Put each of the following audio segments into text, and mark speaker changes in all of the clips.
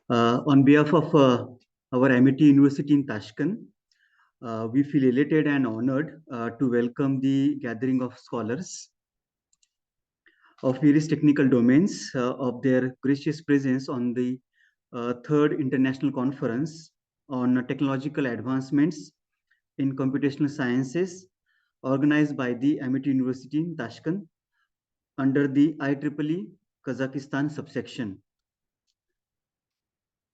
Speaker 1: On behalf of our MIT University in Tashkent, we feel elated and honored to welcome the gathering of scholars of various technical domains of their gracious presence on the third international conference on technological advancements in computational sciences organized by the MIT University in Tashkent under the IEEE Kazakhstan subsection.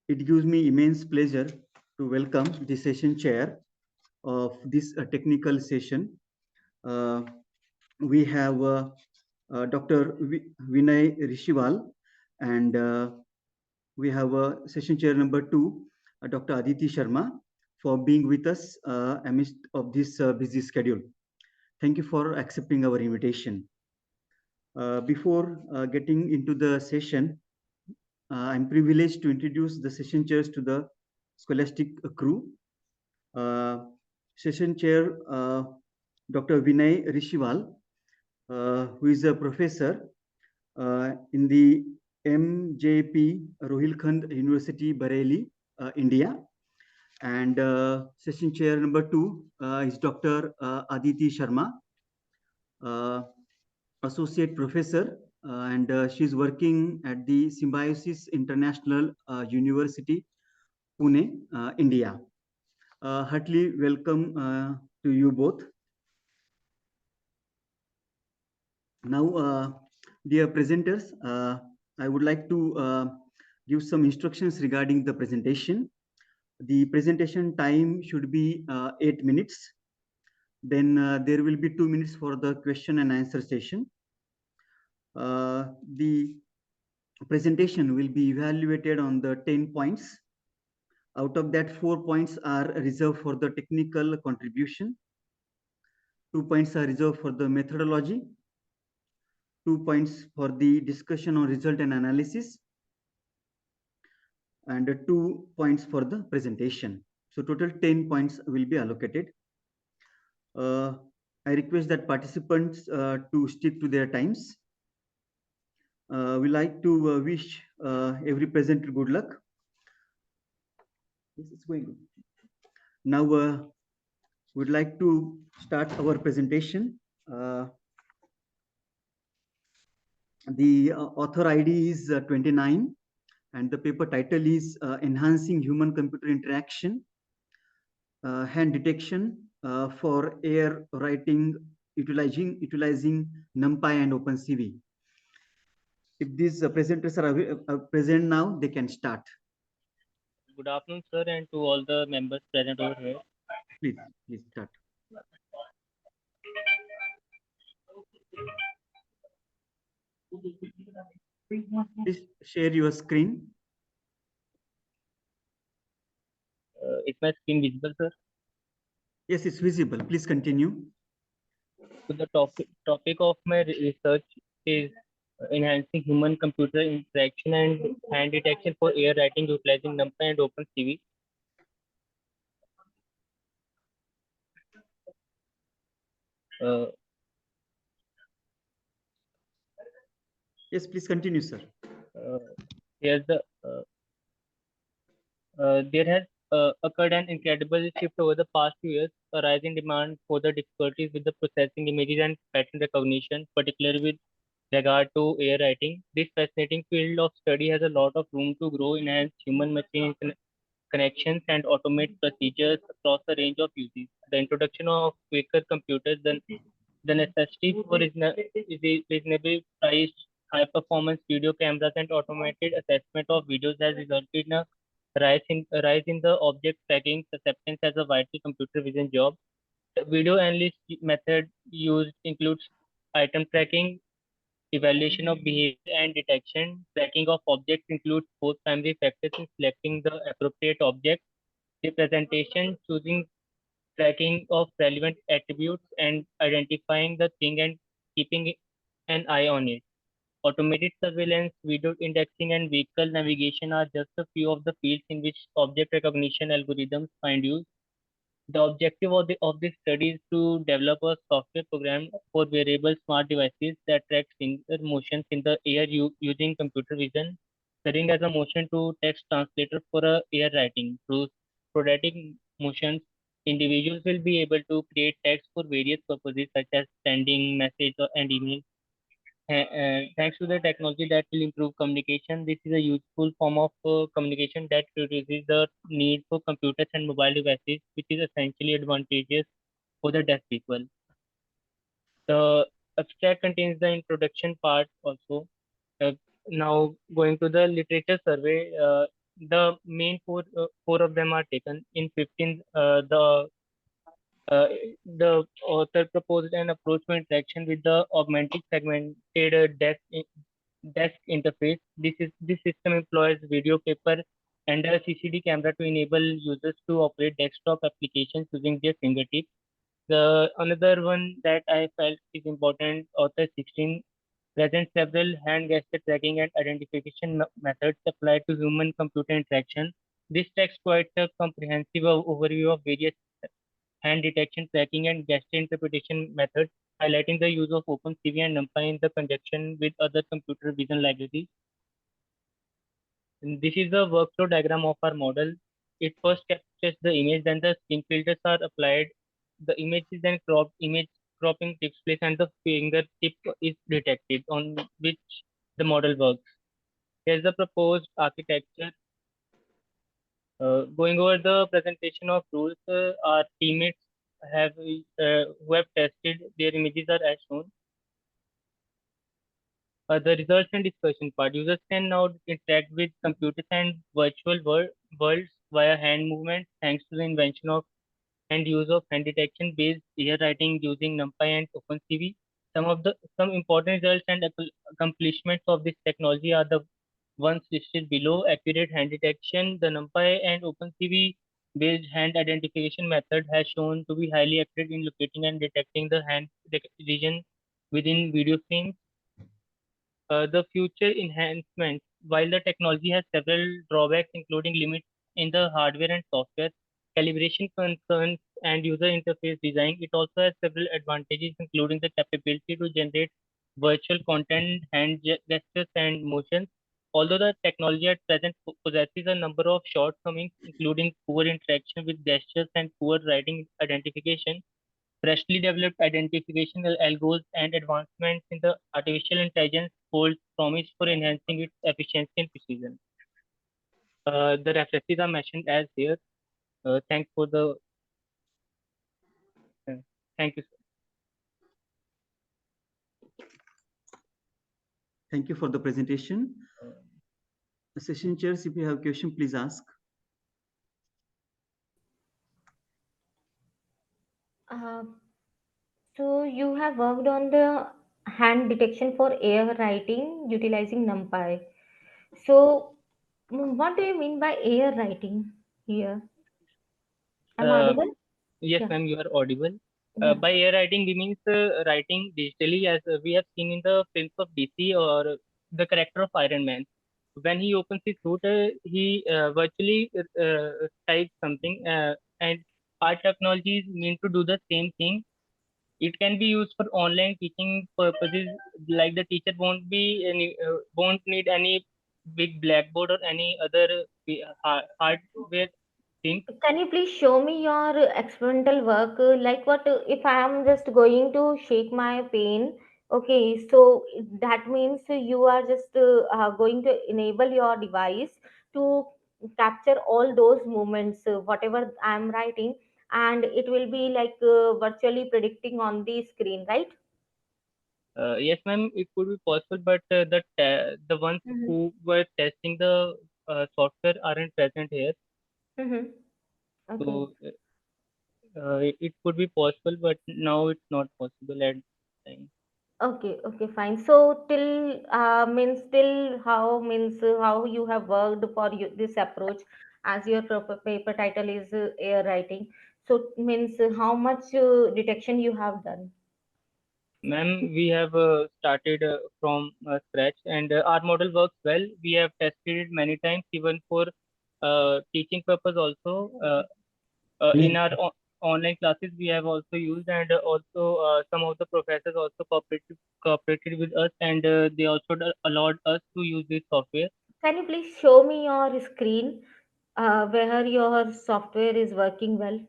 Speaker 1: It gives me immense pleasure to welcome the session chair of this technical session. We have Dr. Vinay Rishiwal, and we have session chair number 2, Dr. Aditi Sharma, for being with us amidst of this busy schedule. Thank you for accepting our invitation. Before getting into the session, I'm privileged to introduce the session chairs to the scholastic crew. Session chair, Dr. Vinay Rishiwal, who is a professor in the MJP Rohilkhand University, Bareilly, India. And session chair number 2 is Dr. Aditi Sharma, associate professor, and she's working at the Symbiosis International University, Pune, India. Heartily welcome to you both. Now, dear presenters, I would like to give some instructions regarding the presentation. The presentation time should be 8 minutes. Then there will be 2 minutes for the question and answer session. The presentation will be evaluated on the 10 points. Out of that, 4 points are reserved for the technical contribution. 2 points are reserved for the methodology. 2 points for the discussion on result and analysis. And 2 points for the presentation. So total 10 points will be allocated. I request that participants to stick to their times. We like to wish every presenter good luck. This is going good. Now, we'd like to start our presentation. The author ID is 29, and the paper title is Enhancing Human-Computer Interaction, Hand Detection for Air Writing utilizing NumPy and OpenCV. If these presenters are present now, they can start.
Speaker 2: Good afternoon, sir, and to all the members present over here.
Speaker 1: Please start. Please share your screen.
Speaker 2: Is my screen visible, sir?
Speaker 1: Yes, it's visible. Please continue.
Speaker 2: So the topic of my research is enhancing human-computer interaction and hand detection for air writing utilizing NumPy and OpenCV.
Speaker 1: Yes, please continue, sir.
Speaker 2: Here's the there has occurred an incredible shift over the past few years, a rising demand for the difficulties with the processing images and pattern recognition, particularly with regard to air writing. This fascinating field of study has a lot of room to grow, enhance human-machine connections, and automate procedures across a range of uses. The introduction of quicker computers, the necessity for reasonably priced high-performance video cameras and automated assessment of videos has resulted in a rise in the object tracking acceptance as a vital computer vision job. The video analyst method used includes item tracking, evaluation of behavior and detection. Tracking of objects includes both primary factors in selecting the appropriate object, representation, choosing tracking of relevant attributes, and identifying the thing and keeping an eye on it. Automated surveillance, video indexing, and vehicle navigation are just a few of the fields in which object recognition algorithms find use. The objective of this study is to develop a software program for wearable smart devices that track finger motions in the air using computer vision. serving as a motion to text translator for air writing. Through productive motions, individuals will be able to create text for various purposes such as sending message and email. Thanks to the technology that will improve communication, this is a useful form of communication that reduces the need for computers and mobile devices, which is essentially advantageous for the deaf people. The abstract contains the introduction part also. Uh, Now going to the literature survey, the main four of them are taken. In 15, uh, the author proposed an approach to interaction with the augmented segmented desk interface. This system employs video paper and a CCD camera to enable users to operate desktop applications using their fingertips. The another one that I felt is important, author 16 presents several hand gesture tracking and identification methods applied to human computer interaction. This text provides a comprehensive overview of various hand detection, tracking, and gesture interpretation methods, highlighting the use of OpenCV and NumPy in the conjunction with other computer vision libraries. And this is the workflow diagram of our model. It first captures the image, then the screen filters are applied. The image is then cropped, image cropping takes place, and the fingertip is detected on which the model works. Here's the proposed architecture. Going over the presentation of rules, our teammates who have tested their images are as shown. The results and discussion part. Users can now interact with computers and worlds via hand movement thanks to the invention of and use of hand detection based ear writing using NumPy and OpenCV. Some important results and accomplishments of this technology are the ones listed below. Accurate hand detection. The NumPy and OpenCV based hand identification method has shown to be highly accurate in locating and detecting the hand region within video frames. The future enhancements. While the technology has several drawbacks, including limits in the hardware and software, calibration concerns, and user interface design, it also has several advantages, including the capability to generate virtual content, gestures, and motions. Although the technology at present possesses a number of shortcomings, including poor interaction with gestures and poor writing identification, freshly developed identification algorithms and advancements in the artificial intelligence hold promise for enhancing its efficiency and precision. The references are mentioned as here. Thanks for the uh, thank you, sir.
Speaker 1: Thank you for the presentation. Session chairs, if you have question, please ask.
Speaker 3: Uh, so you have worked on the hand detection for air writing utilizing NumPy. So what do you mean by air writing here? I'm
Speaker 2: Uh,
Speaker 3: audible?
Speaker 2: yes,
Speaker 3: Yeah,
Speaker 2: ma'am, you are audible.
Speaker 3: yeah.
Speaker 2: By air writing, we means writing digitally, as we have seen in the films of DC or the character of Iron Man. When he opens his suit, he virtually types something, and our technology is meant to do the same thing. It can be used for online teaching purposes, like the teacher won't need any big blackboard or any other hardware thing.
Speaker 3: Can you please show me your experimental work? Like what if I am just going to shake my pen? Okay, so that means you are just going to enable your device to capture all those moments, whatever I am writing, and it will be like virtually predicting on the screen, right?
Speaker 2: Yes, ma'am, it could be possible, but the ones
Speaker 3: Mm-hmm.
Speaker 2: who were testing the software aren't present here.
Speaker 3: Mm-hmm. Okay.
Speaker 2: So it could be possible, but now it's not possible at this time.
Speaker 3: Okay, okay, fine. So till means till how means how you have worked for you, this approach as your paper title is air writing. So means how much detection you have done.
Speaker 2: Ma'am, we have started from scratch, and our model works well. We have tested it many times, even for teaching purpose also. In our online classes, we have also used, and also some of the professors also cooperated with us, and they also allowed us to use this software.
Speaker 3: Can you please show me your screen where your software is working well?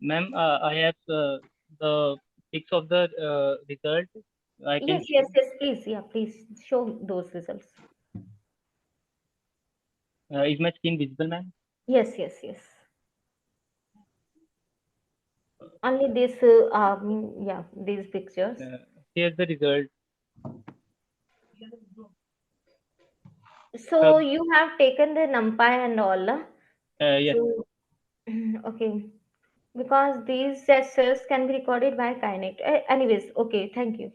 Speaker 2: Ma'am, I have the pics of the result. I can
Speaker 3: Yes, yes,
Speaker 2: show.
Speaker 3: yes, please. Yeah, please show those results.
Speaker 2: Is my screen visible, ma'am?
Speaker 3: Yes, yes, yes. Only this, yeah, these pictures.
Speaker 2: Uh, Here's the result.
Speaker 3: So
Speaker 2: Sub,
Speaker 3: you have taken the numpy and all,
Speaker 2: yes.
Speaker 3: to okay, because these gestures can be recorded by Kinect. Anyways, okay, thank you.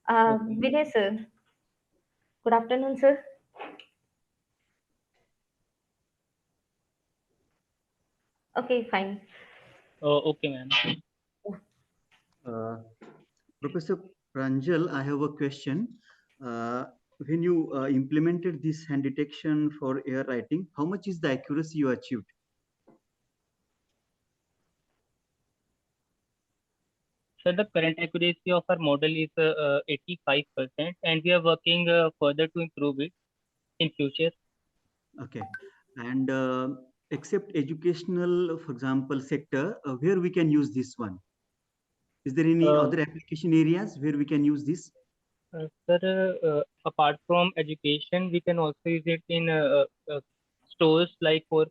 Speaker 2: Okay.
Speaker 3: Vinay sir, good afternoon, sir. Okay, fine.
Speaker 2: Oh, okay, ma'am.
Speaker 1: Uh, Professor Pranjal, I have a question. Uh, when you implemented this hand detection for air writing, how much is the accuracy you achieved?
Speaker 2: So the current accuracy of our model is 85%, and we are working further to improve it in future.
Speaker 1: Okay. And except educational, for example, sector, where we can use this one? Is there any
Speaker 2: Uh,
Speaker 1: other application areas where we can use this?
Speaker 2: Sir, apart from education, we can also use it in stores like for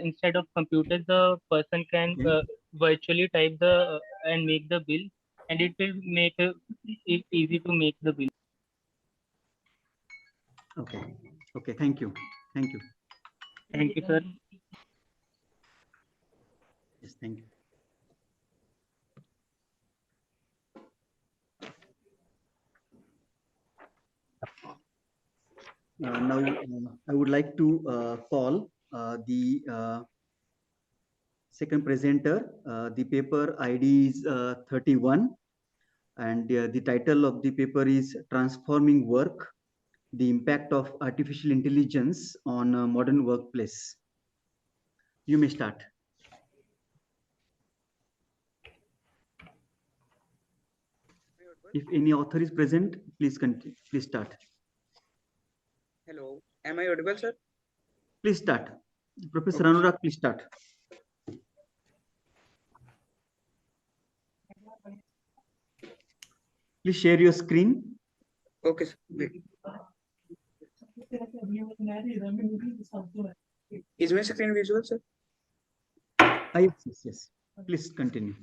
Speaker 2: instead of computers, the person can
Speaker 1: Okay.
Speaker 2: virtually type the and make the bill, and it will make it easy to make the bill.
Speaker 1: Okay. Okay. Thank you. Thank you.
Speaker 2: Thank you, sir.
Speaker 1: Yes. Thank you. Now, I would like to call the second presenter. The paper ID is 31, and the title of the paper is Transforming Work, the Impact of Artificial Intelligence on a Modern Workplace. You may start. If any author is present, please continue. Please start.
Speaker 4: Hello, am I audible, sir?
Speaker 1: Please start. Professor
Speaker 4: Okay,
Speaker 1: Anurag, please start. Please share your screen.
Speaker 4: okay, sir. Wait. Is my screen visual, sir?
Speaker 1: Yes, yes, yes. Please continue.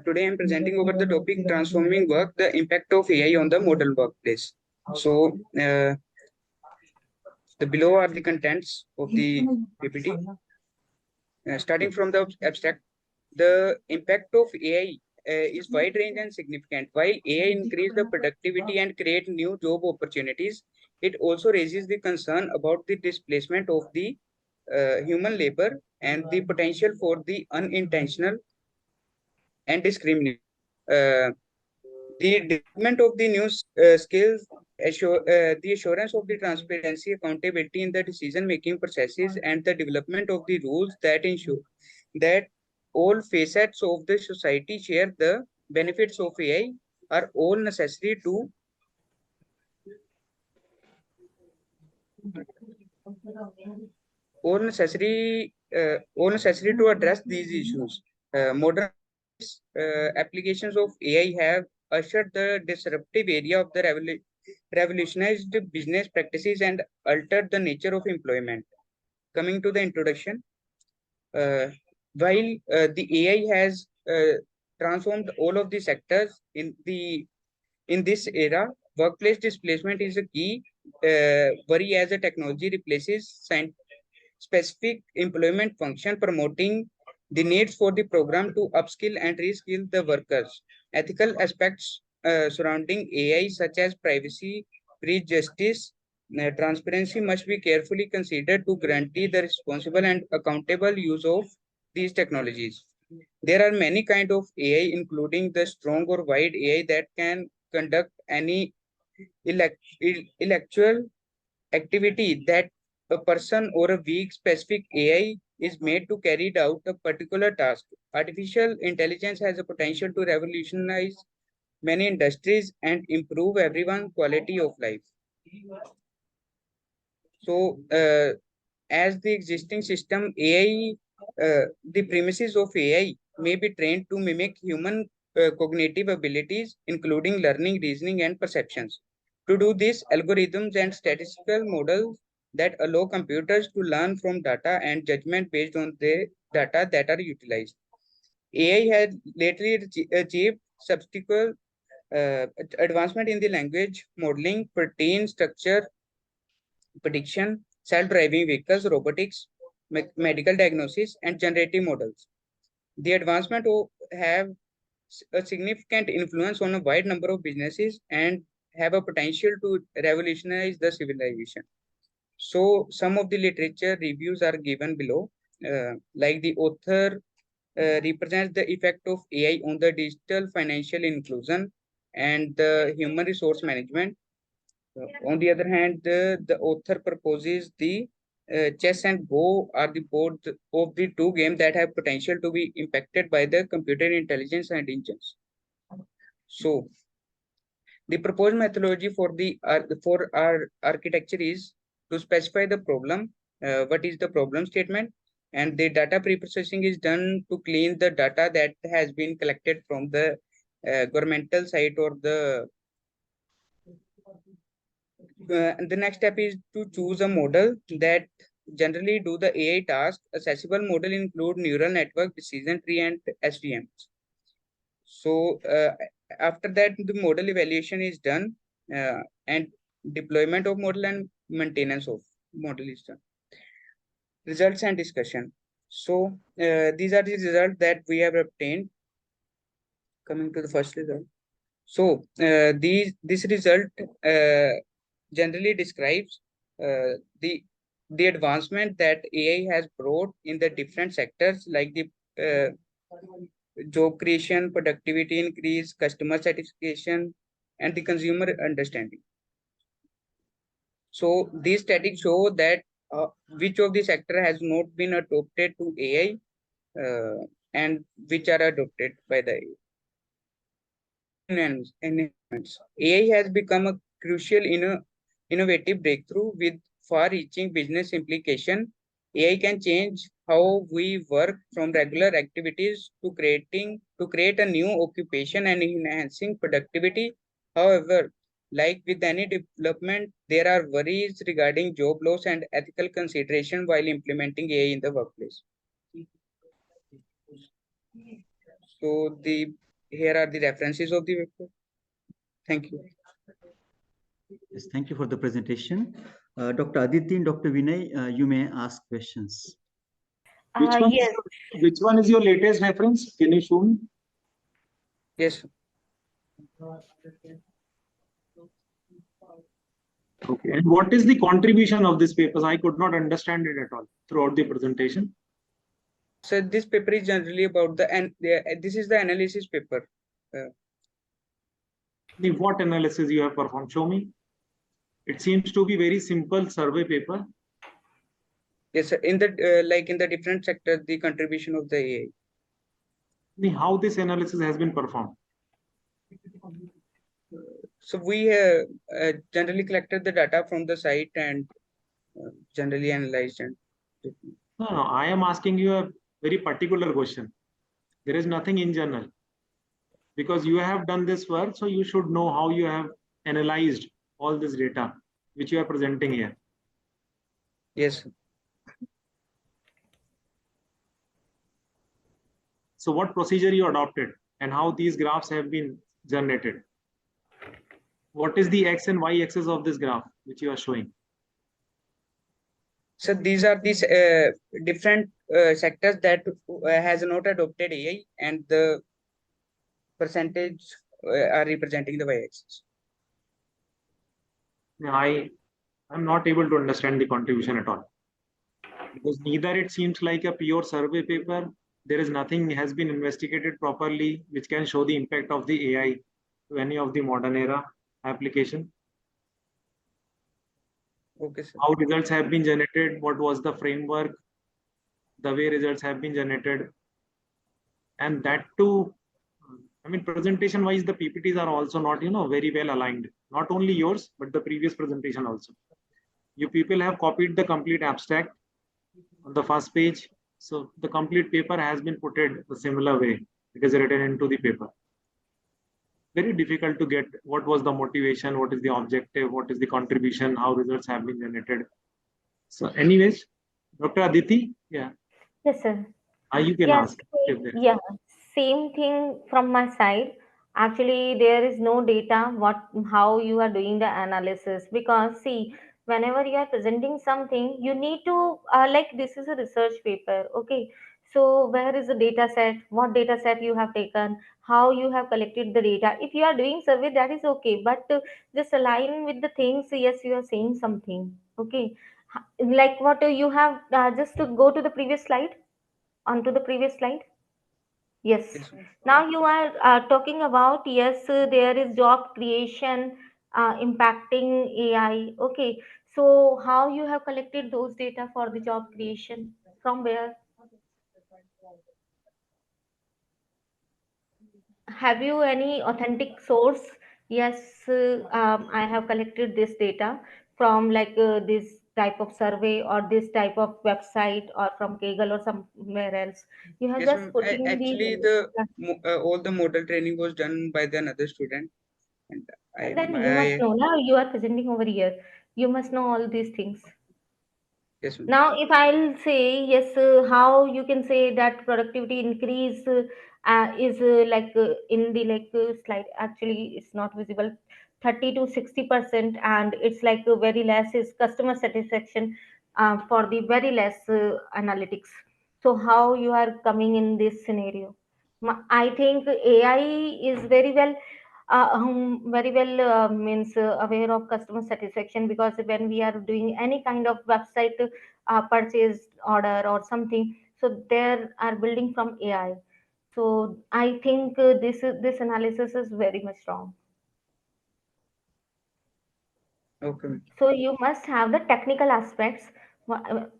Speaker 4: Today I'm presenting over the topic transforming work, the impact of AI on the modern workplace. The below are the contents of the PPT. Starting from the abstract, the impact of AI is wide range and significant. While AI increase the productivity and create new job opportunities, it also raises the concern about the displacement of the human labor and the potential for the unintentional and discrimination. Uh, the development of the new skills, the assurance of the transparency, accountability in the decision-making processes, and the development of the rules that ensure that all facets of the society share the benefits of AI are all necessary to address these issues. Modern applications of AI have ushered the disruptive area of the revolutionized business practices and altered the nature of employment. Coming to the introduction, uh, while the AI has transformed all of the sectors in this era, workplace displacement is a key worry as the technology replaces specific employment function, promoting the needs for the program to upskill and reskill the workers. Ethical aspects surrounding AI, such as privacy, justice, transparency, must be carefully considered to guarantee the responsible and accountable use of these technologies. There are many kind of AI, including the strong or wide AI that can conduct any intellectual activity that a person or a weak specific AI is made to carry out a particular task. Artificial intelligence has a potential to revolutionize many industries and improve everyone's quality of life. So, as the existing system, the premises of AI may be trained to mimic human cognitive abilities, including learning, reasoning, and perceptions. To do this, algorithms and statistical models that allow computers to learn from data and judgment based on the data that are utilized. AI has lately achieved substantial advancement in the language modeling, protein structure prediction, self-driving vehicles, robotics, medical diagnosis, and generative models. The advancement have a significant influence on a wide number of businesses and have a potential to revolutionize the civilization. So some of the literature reviews are given below, like the author represents the effect of AI on the digital financial inclusion and the human resource management. On the other hand, the author proposes the chess and go are the both of the two games that have potential to be impacted by the computer intelligence and engines. So the proposed methodology for our architecture is to specify the problem, what is the problem statement, and the data preprocessing is done to clean the data that has been collected from the governmental site or the next step is to choose a model that generally do the AI task. Accessible model include neural network, decision tree, and SVMs. So after that, the model evaluation is done and deployment of model and maintenance of model is done. Results and discussion. So these are the results that we have obtained. Coming to the first result. So this result generally describes the advancement that AI has brought in the different sectors like the job creation, productivity increase, customer satisfaction, and the consumer understanding. So these statistics show that which of the sector has not been adopted to AI and which are adopted by the AI. Enhancements. AI has become a crucial innovative breakthrough with far-reaching business implication. AI can change how we work from regular activities to create a new occupation and enhancing productivity. However, like with any development, there are worries regarding job loss and ethical consideration while implementing AI in the workplace. So here are the references of the website. Thank you.
Speaker 1: Yes, thank you for the presentation. Dr. Aditi and Dr. Vinay, you may ask questions.
Speaker 3: Yes.
Speaker 5: Which one is your latest reference? Can you show me?
Speaker 4: Yes.
Speaker 5: Okay. And what is the contribution of this papers? I could not understand it at all throughout the presentation.
Speaker 4: So this paper is generally about this is the analysis paper.
Speaker 5: What analysis you have performed? Show me. It seems to be very simple survey paper.
Speaker 4: Yes, sir. In the like in the different sectors, the contribution of the AI.
Speaker 5: How this analysis has been performed?
Speaker 4: So we generally collected the data from the site and generally analyzed and.
Speaker 5: No, I am asking you a very particular question. There is nothing in general. Because you have done this work, so you should know how you have analyzed all this data which you are presenting here.
Speaker 4: Yes.
Speaker 5: So what procedure you adopted and how these graphs have been generated? What is the x and y axis of this graph which you are showing?
Speaker 4: So these are these different sectors that has not adopted AI and the percentage are representing the y-axis.
Speaker 5: I'm not able to understand the contribution at all. Because neither it seems like a pure survey paper. There is nothing has been investigated properly which can show the impact of the AI to any of the modern era application.
Speaker 4: Okay, sir.
Speaker 5: How results have been generated, what was the framework, the way results have been generated, and that too I mean, presentation wise, the PPTs are also not, very well aligned. Not only yours, but the previous presentation also. You people have copied the complete abstract on the first page. So the complete paper has been put in a similar way. It is written into the paper. Very difficult to get what was the motivation, what is the objective, what is the contribution, how results have been generated. So anyways, Dr. Aditi, yeah,
Speaker 3: Yes, sir.
Speaker 5: you can
Speaker 3: Yes,
Speaker 5: ask if there is.
Speaker 3: yeah, same thing from my side. Actually, there is no data what how you are doing the analysis, because see, whenever you are presenting something, you need to like this is a research paper, okay? So where is the data set? What data set you have taken? How you have collected the data? If you are doing survey, that is okay, but just align with the things. Yes, you are saying something, okay? Like what you have just to go to the previous slide, onto the previous slide. Yes.
Speaker 4: Yes, ma'am.
Speaker 3: Now you are talking about, yes, there is job creation impacting AI. Okay. So how you have collected those data for the job creation? From where? Have you any authentic source? Yes, I have collected this data from like this type of survey or this type of website or from Kaggle or somewhere else. You have
Speaker 4: Yes,
Speaker 3: just
Speaker 4: ma'am.
Speaker 3: putting
Speaker 4: Actually,
Speaker 3: the
Speaker 4: all the model training was done by the another student, and
Speaker 3: then you must
Speaker 4: I
Speaker 3: know now you are presenting over here. You must know all these things.
Speaker 4: yes, ma'am.
Speaker 3: Now, if I'll say yes, how you can say that productivity increase is like in the like slide. Actually, it's not visible. 30 to 60%, and it's like very less is customer satisfaction for the very less analytics. So, how you are coming in this scenario? I think AI is very well means aware of customer satisfaction, because when we are doing any kind of website purchase order or something, so there are building from AI. So I think this analysis is very much wrong.
Speaker 4: Okay, ma'am.
Speaker 3: So you must have the technical aspects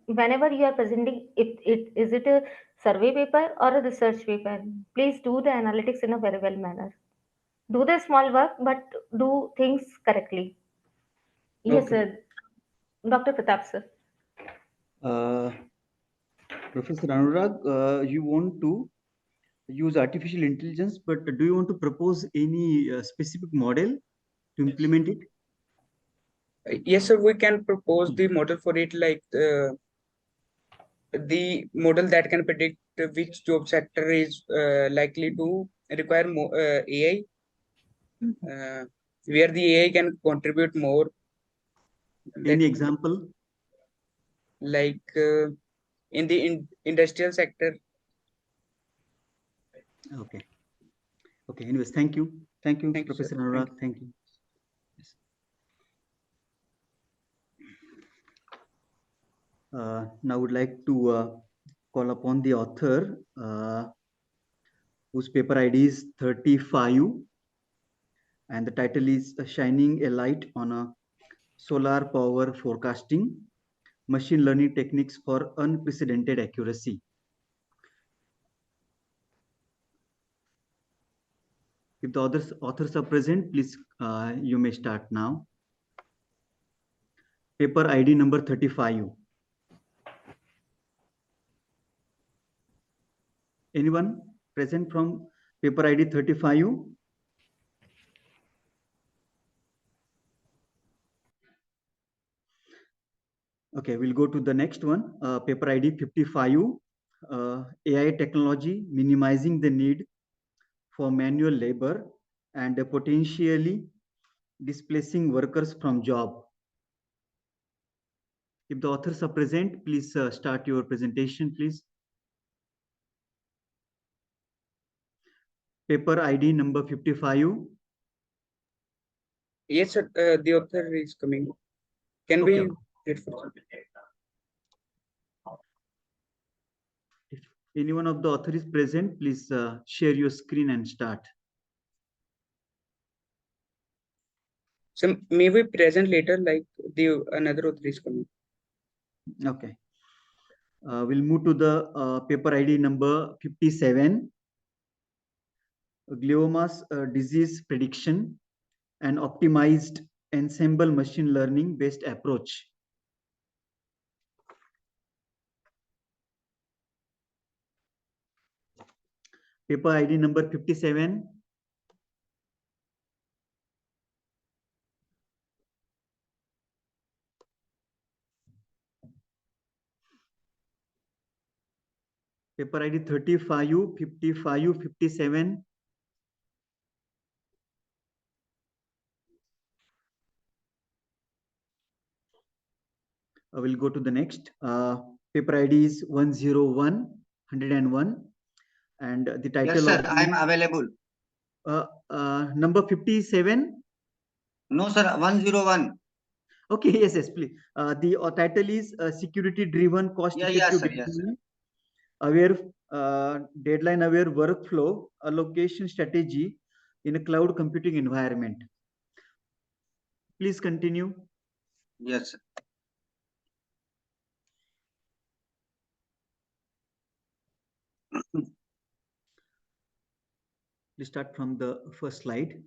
Speaker 3: whenever you are presenting. It is it a survey paper or a research paper? Please do the analytics in a very well manner. Do the small work, but do things correctly. Yes,
Speaker 4: Okay.
Speaker 3: sir. Dr. Pratap, sir.
Speaker 1: Uh, Professor Anurag, you want to use artificial intelligence, but do you want to propose any specific model to implement it?
Speaker 4: Yes, sir. We can propose the model for it, like the model that can predict which job sector is likely to require more AI, where the AI can contribute more. That
Speaker 1: Any example?
Speaker 4: like in the industrial sector.
Speaker 1: Okay. Okay. Anyways, thank you. Thank you,
Speaker 4: Thank you, sir.
Speaker 1: Professor
Speaker 4: Thank you.
Speaker 1: Anurag. Thank you. Yes. Now I would like to call upon the author whose paper ID is 35, and the title is Shining a Light on a Solar Power Forecasting, Machine Learning Techniques for Unprecedented Accuracy. If the authors are present, please, you may start now. Paper ID number 35. Anyone present from paper ID 35? Okay, we'll go to the next one. Paper ID 55. AI technology minimizing the need for manual labor and potentially displacing workers from job. If the authors are present, please start your presentation, please. Paper ID number 55.
Speaker 4: Yes, sir. The author is coming. Can
Speaker 1: Okay.
Speaker 4: we wait for
Speaker 1: If any one of the author is present, please share your screen and start.
Speaker 4: so may we present later, like the another author is coming.
Speaker 1: Okay. We'll move to the paper ID number 57. gliomas disease prediction, and optimized ensemble machine learning based approach. Paper ID number 57. Paper ID 35, 55, 57. I will go to the next. Paper ID is 101, 101. And the title
Speaker 6: Yes, sir,
Speaker 1: of
Speaker 6: I am available.
Speaker 1: Number 57.
Speaker 6: No, sir, 101.
Speaker 1: Okay, yes, please. The title is security driven cost effective deployment, aware deadline aware workflow allocation strategy in a cloud computing environment. Please continue.
Speaker 6: Yes, sir.
Speaker 1: Please start from the first slide.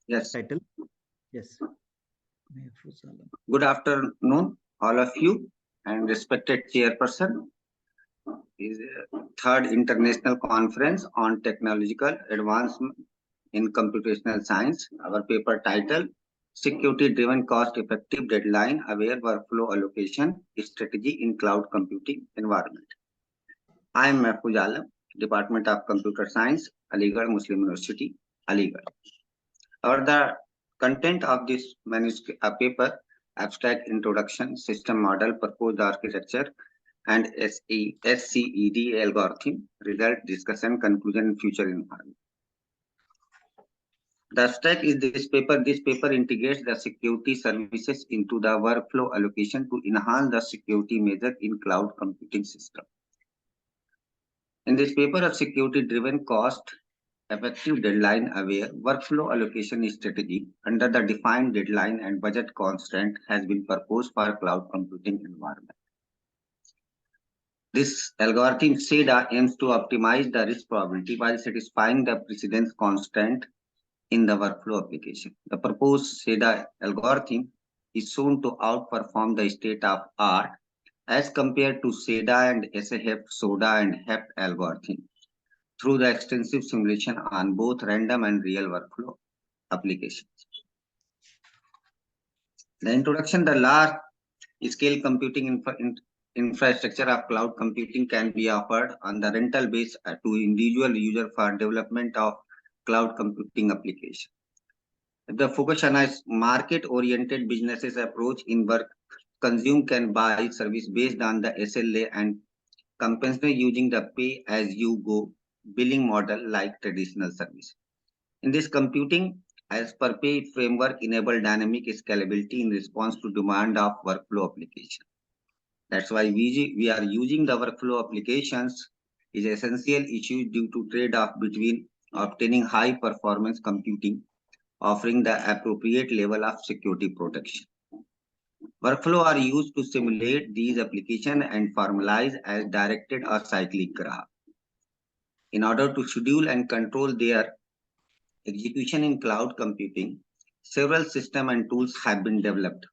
Speaker 6: Yes.
Speaker 1: Title. Yes.
Speaker 6: Good afternoon, all of you, and respected chairperson. Is third international conference on technological advancement in computational science. Our paper title: Security-driven, cost-effective, deadline-aware workflow allocation strategy in cloud computing environment. I am Mahfouz Alam, Department of Computer Science, Aligarh Muslim University, Aligarh. The content of this manuscript paper: abstract introduction, system model, proposed architecture, and SCED algorithm, result, discussion, conclusion, future environment. The abstract is this paper. This paper integrates the security services into the workflow allocation to enhance the security measure in cloud computing system. In this paper, a security-driven, cost-effective, deadline-aware workflow allocation strategy under the defined deadline and budget constraint has been proposed for cloud computing environment. This algorithm SCEDA aims to optimize the risk probability while satisfying the precedence constraint in the workflow application. The proposed SCEDA algorithm is shown to outperform the state of art as compared to SCEDA and SAHEP, SODA and HEP algorithm through the extensive simulation on both random and real workflow applications. The introduction: the large scale computing infrastructure of cloud computing can be offered on the rental base to individual user for development of cloud computing application. The focus on a market-oriented businesses approach in work, consume can buy service based on the SLA and compensate using the pay-as-you-go billing model like traditional service. In this computing as per pay framework enable dynamic scalability in response to demand of workflow application. That's why we are using the workflow applications is essential issue due to trade-off between obtaining high performance computing, offering the appropriate level of security protection. Workflow are used to simulate these applications and formalize as directed or cyclic graph. In order to schedule and control their execution in cloud computing, several systems and tools have been developed.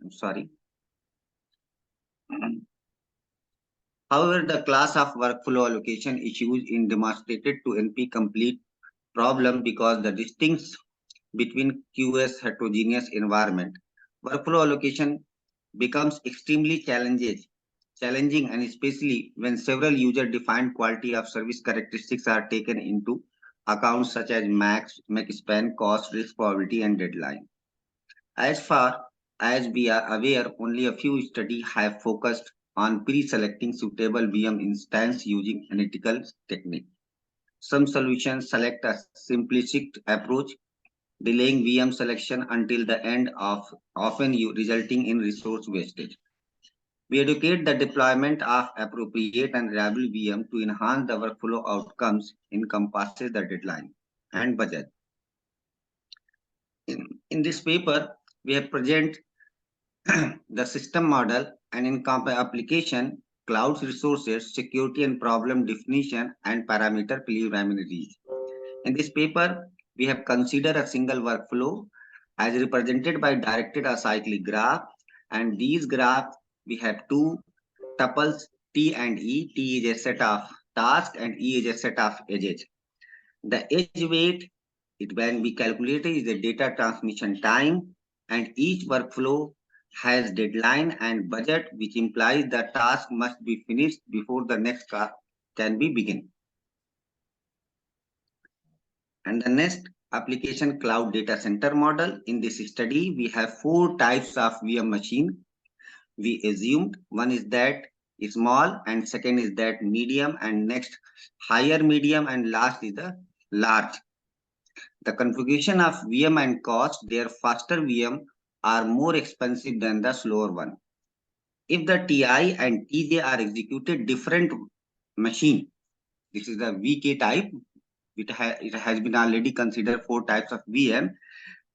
Speaker 6: I'm sorry. However, the class of workflow allocation issues is demonstrated to NP complete problem because the distinction between QoS heterogeneous environment. Workflow allocation becomes extremely challenging and especially when several user-defined quality of service characteristics are taken into account such as max span, cost, risk probability, and deadline. As far as we are aware, only a few studies have focused on pre-selecting suitable VM instance using analytical technique. Some solutions select a simplistic approach, delaying VM selection until the end of often resulting in resource wastage. We educate the deployment of appropriate and reliable VM to enhance the workflow outcomes encompasses the deadline and budget. In this paper, we have present the system model and in application cloud resources, security and problem definition, and parameter preliminaries. In this paper, we have considered a single workflow as represented by directed acyclic graph, and these graphs we have two tuples T and E. T is a set of tasks and E is a set of edges. The edge weight, when we calculate it, is the data transmission time, and each workflow has deadline and budget, which implies the task must be finished before the next task can be begin. And the next application cloud data center model. In this study, we have four types of VM machine. We assumed one is that small, and second is that medium, and next higher medium, and last is the large. The configuration of VM and cost, their faster VM are more expensive than the slower one. If the TI and TJ are executed different machine, this is the VK type, it has been already considered four types of VM,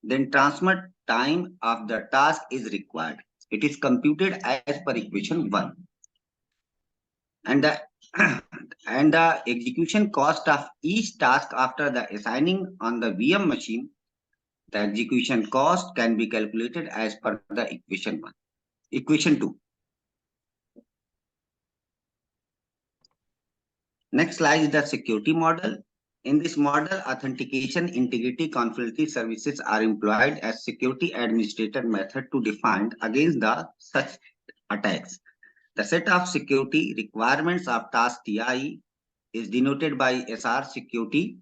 Speaker 6: then transfer time of the task is required. It is computed as per equation 1. And the and the execution cost of each task after the assigning on the VM machine, the execution cost can be calculated as per the equation 1. Equation 2. Next slide is the security model. In this model, authentication, integrity, confidentiality services are employed as security administrator method to defend against the such attacks. The set of security requirements of task TI is denoted by SR security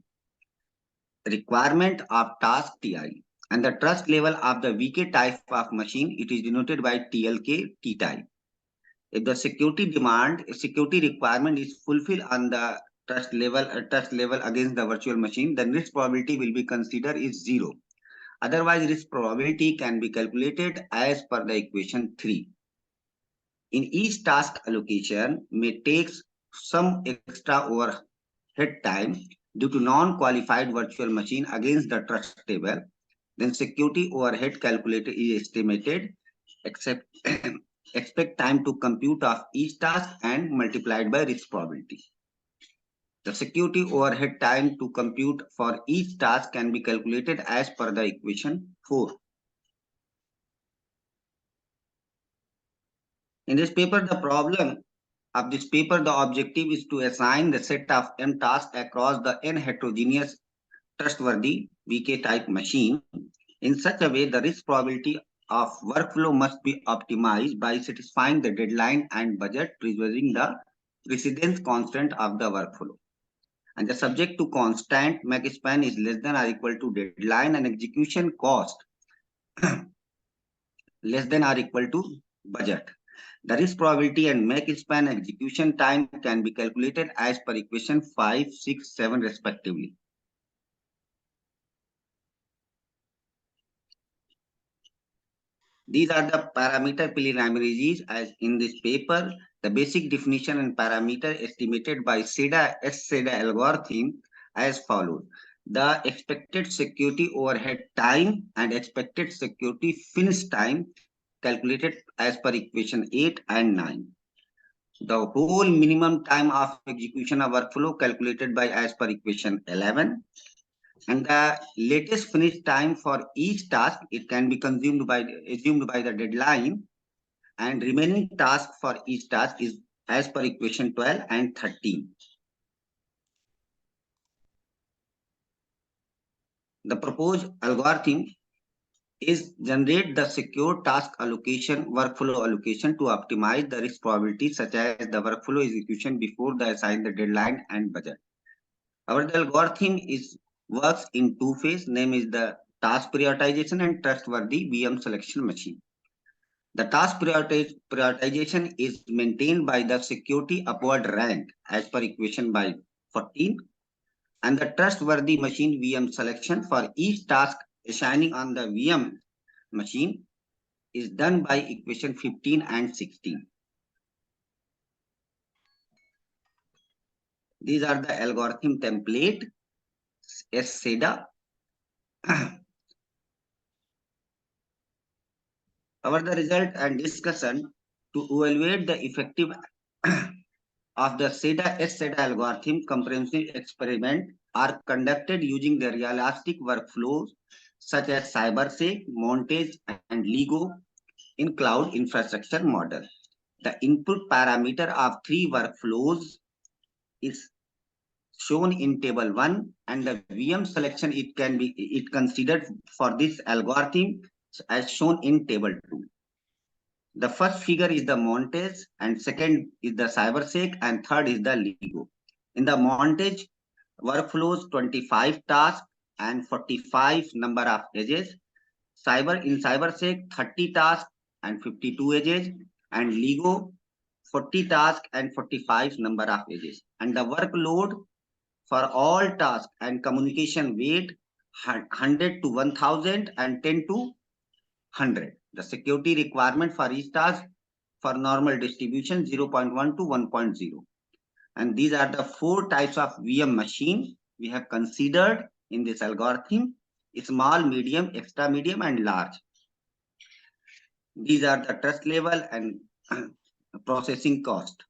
Speaker 6: requirement of task TI, and the trust level of the VK type of machine, it is denoted by TLK T type. If the security requirement is fulfilled on the trust level against the virtual machine, then risk probability will be considered is 0. Otherwise, risk probability can be calculated as per the equation 3. In each task allocation may take some extra overhead time due to non-qualified virtual machine against the trust table, then security overhead calculator is estimated, except expect time to compute of each task and multiplied by risk probability. The security overhead time to compute for each task can be calculated as per the equation 4. In this paper, the problem of this paper, the objective is to assign the set of n tasks across the n heterogeneous trustworthy VK type machine. In such a way, the risk probability of workflow must be optimized by satisfying the deadline and budget, preserving the precedence constant of the workflow. And the subject to constant make span is less than or equal to deadline, and execution cost less than or equal to budget. The risk probability and make span execution time can be calculated as per equation 5, 6, 7 respectively. These are the parameter preliminaries as in this paper. The basic definition and parameter estimated by SCADA algorithm as follows. The expected security overhead time and expected security finish time calculated as per equation 8 and 9. The whole minimum time of execution of workflow calculated by as per equation 11. And the latest finish time for each task, it can be assumed by the deadline, and remaining task for each task is as per equation 12 and 13. The proposed algorithm is generate the secure task allocation, workflow allocation to optimize the risk probability such as the workflow execution before the assigned the deadline and budget. Our algorithm works in two phases, name is the task prioritization and trustworthy VM selection machine. The task prioritization is maintained by the security upward rank as per equation by 14, and the trustworthy machine VM selection for each task assigning on the VM machine is done by equation 15 and 16. These are the algorithm template SCADA. Our the result and discussion to evaluate the effective of the SCADA algorithm comprehensive experiment are conducted using the realistic workflows such as CyberSec, Montage, and LEGO in cloud infrastructure model. The input parameter of three workflows is shown in table 1, and the VM selection it considered for this algorithm as shown in table 2. The first figure is the Montage, and second is the CyberSec, and third is the LEGO. In the Montage, workflows 25 tasks and 45 number of edges. In CyberSec, 30 tasks and 52 edges, and LEGO 40 tasks and 45 number of edges. And the workload for all tasks and communication weight 100 to 1000 and 10 to 100. The security requirement for each task for normal distribution 0.1 to 1.0. And these are the 4 types of VM machine we have considered in this algorithm: small, medium, extra medium, and large. These are the trust level and processing cost.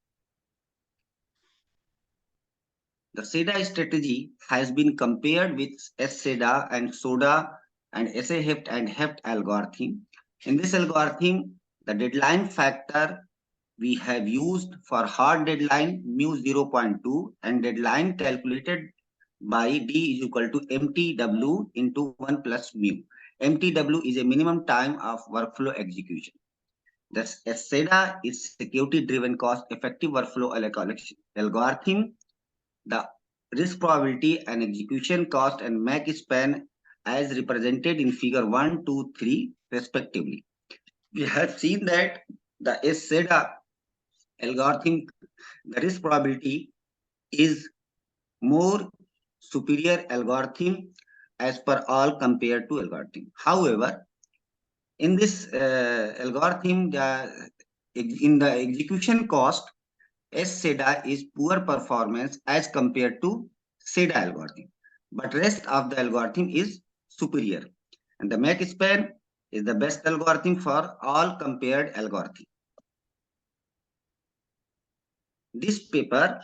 Speaker 6: The SCADA strategy has been compared with SCADA and SODA and SA heft and heft algorithm. In this algorithm, the deadline factor we have used for hard deadline mu 0.2 and deadline calculated by D is equal to MTW into 1 plus mu. MTW is a minimum time of workflow execution. The SCADA is security-driven cost-effective workflow algorithm. The risk probability and execution cost and MAC span as represented in figure 1, 2, 3 respectively. We have seen that the SCADA algorithm, the risk probability is more superior algorithm as per all compared to algorithm. However, in this algorithm, in the execution cost, SCADA is poor performance as compared to SCADA algorithm, but rest of the algorithm is superior. And the MAC span is the best algorithm for all compared algorithm. This paper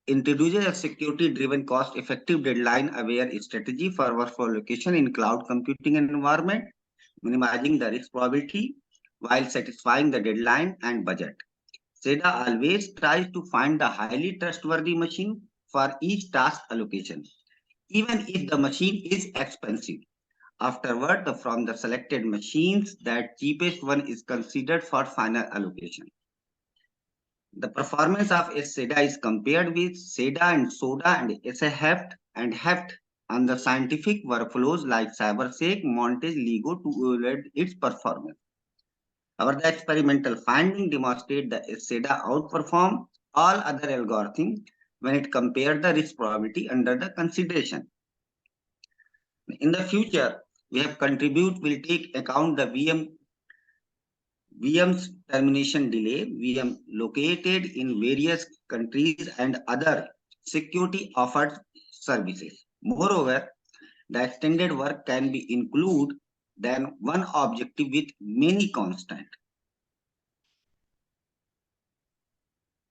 Speaker 6: introduces a security-driven, cost-effective, deadline-aware strategy for workflow allocation in cloud computing environment, minimizing the risk probability while satisfying the deadline and budget. SCADA always tries to find the highly trustworthy machine for each task allocation, even if the machine is expensive. Afterward, from the selected machines, that cheapest one is considered for final allocation. The performance of SCADA is compared with SCADA and SODA and SA heft on the scientific workflows like CyberSec, Montage, LEGO to evaluate its performance. The experimental finding demonstrate that SCADA outperform all other algorithms when it compared the risk probability under the consideration. In the future, we have will take account the VM's termination delay, VM located in various countries and other security offered services. Moreover, the extended work can be include than one objective with many constants.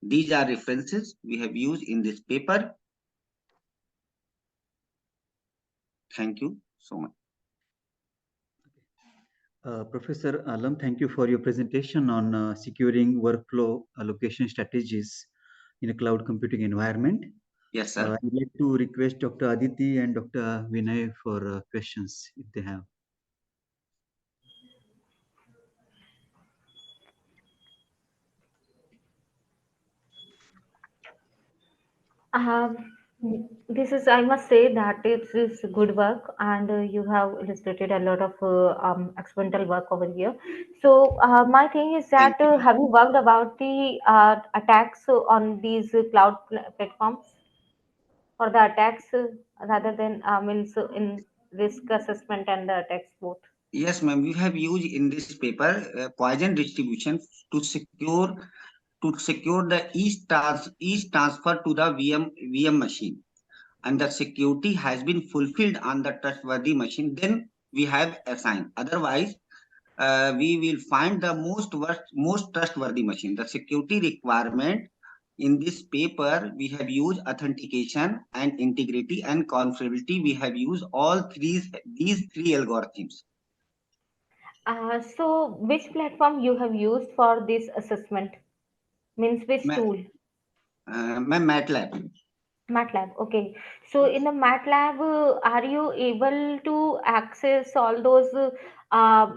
Speaker 6: These are references we have used in this paper. Thank you so much.
Speaker 1: Professor Alam, thank you for your presentation on securing workflow allocation strategies in a cloud computing environment.
Speaker 6: Yes, sir.
Speaker 1: I'd like to request Dr. Aditi and Dr. Vinay for questions if they have.
Speaker 3: I must say that it is good work, and you have illustrated a lot of experimental work over here. So, my thing is that
Speaker 6: Thank you.
Speaker 3: have you worked about the attacks on these platforms, or the attacks rather than means in risk assessment and the attacks both?
Speaker 6: Yes, ma'am. We have used in this paper Poisson distribution to secure the each transfer to the VM machine, and the security has been fulfilled on the trustworthy machine. Then we have assigned. Otherwise, we will find the most trustworthy machine. The security requirement in this paper, we have used authentication and integrity and confiability. We have used these three algorithms.
Speaker 3: So which platform you have used for this assessment? Means which tool?
Speaker 6: MATLAB.
Speaker 3: MATLAB. Okay. So in the MATLAB, are you able to access all those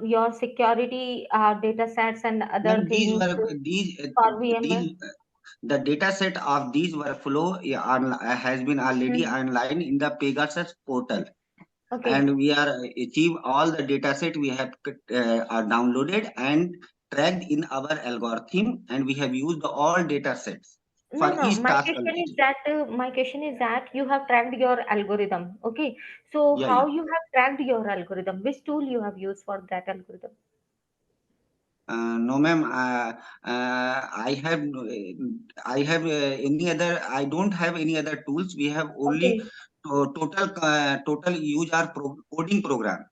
Speaker 3: your security data sets and other
Speaker 6: Ma'am,
Speaker 3: things for VMware?
Speaker 6: the data set of these workflow has been already
Speaker 3: Mhm.
Speaker 6: online in the Pegasus portal,
Speaker 3: Okay.
Speaker 6: and we are achieve all the data set we have are downloaded and tracked in our algorithm, and we have used all data sets
Speaker 3: No,
Speaker 6: for
Speaker 3: no.
Speaker 6: each
Speaker 3: My
Speaker 6: task
Speaker 3: question is
Speaker 6: already.
Speaker 3: that you have tracked your algorithm. Okay. So
Speaker 6: Yeah,
Speaker 3: how
Speaker 6: yeah.
Speaker 3: you have tracked your algorithm? Which tool you have used for that algorithm?
Speaker 6: No, ma'am. I have any other. I don't have any other tools. We have only
Speaker 3: Okay.
Speaker 6: total use our coding program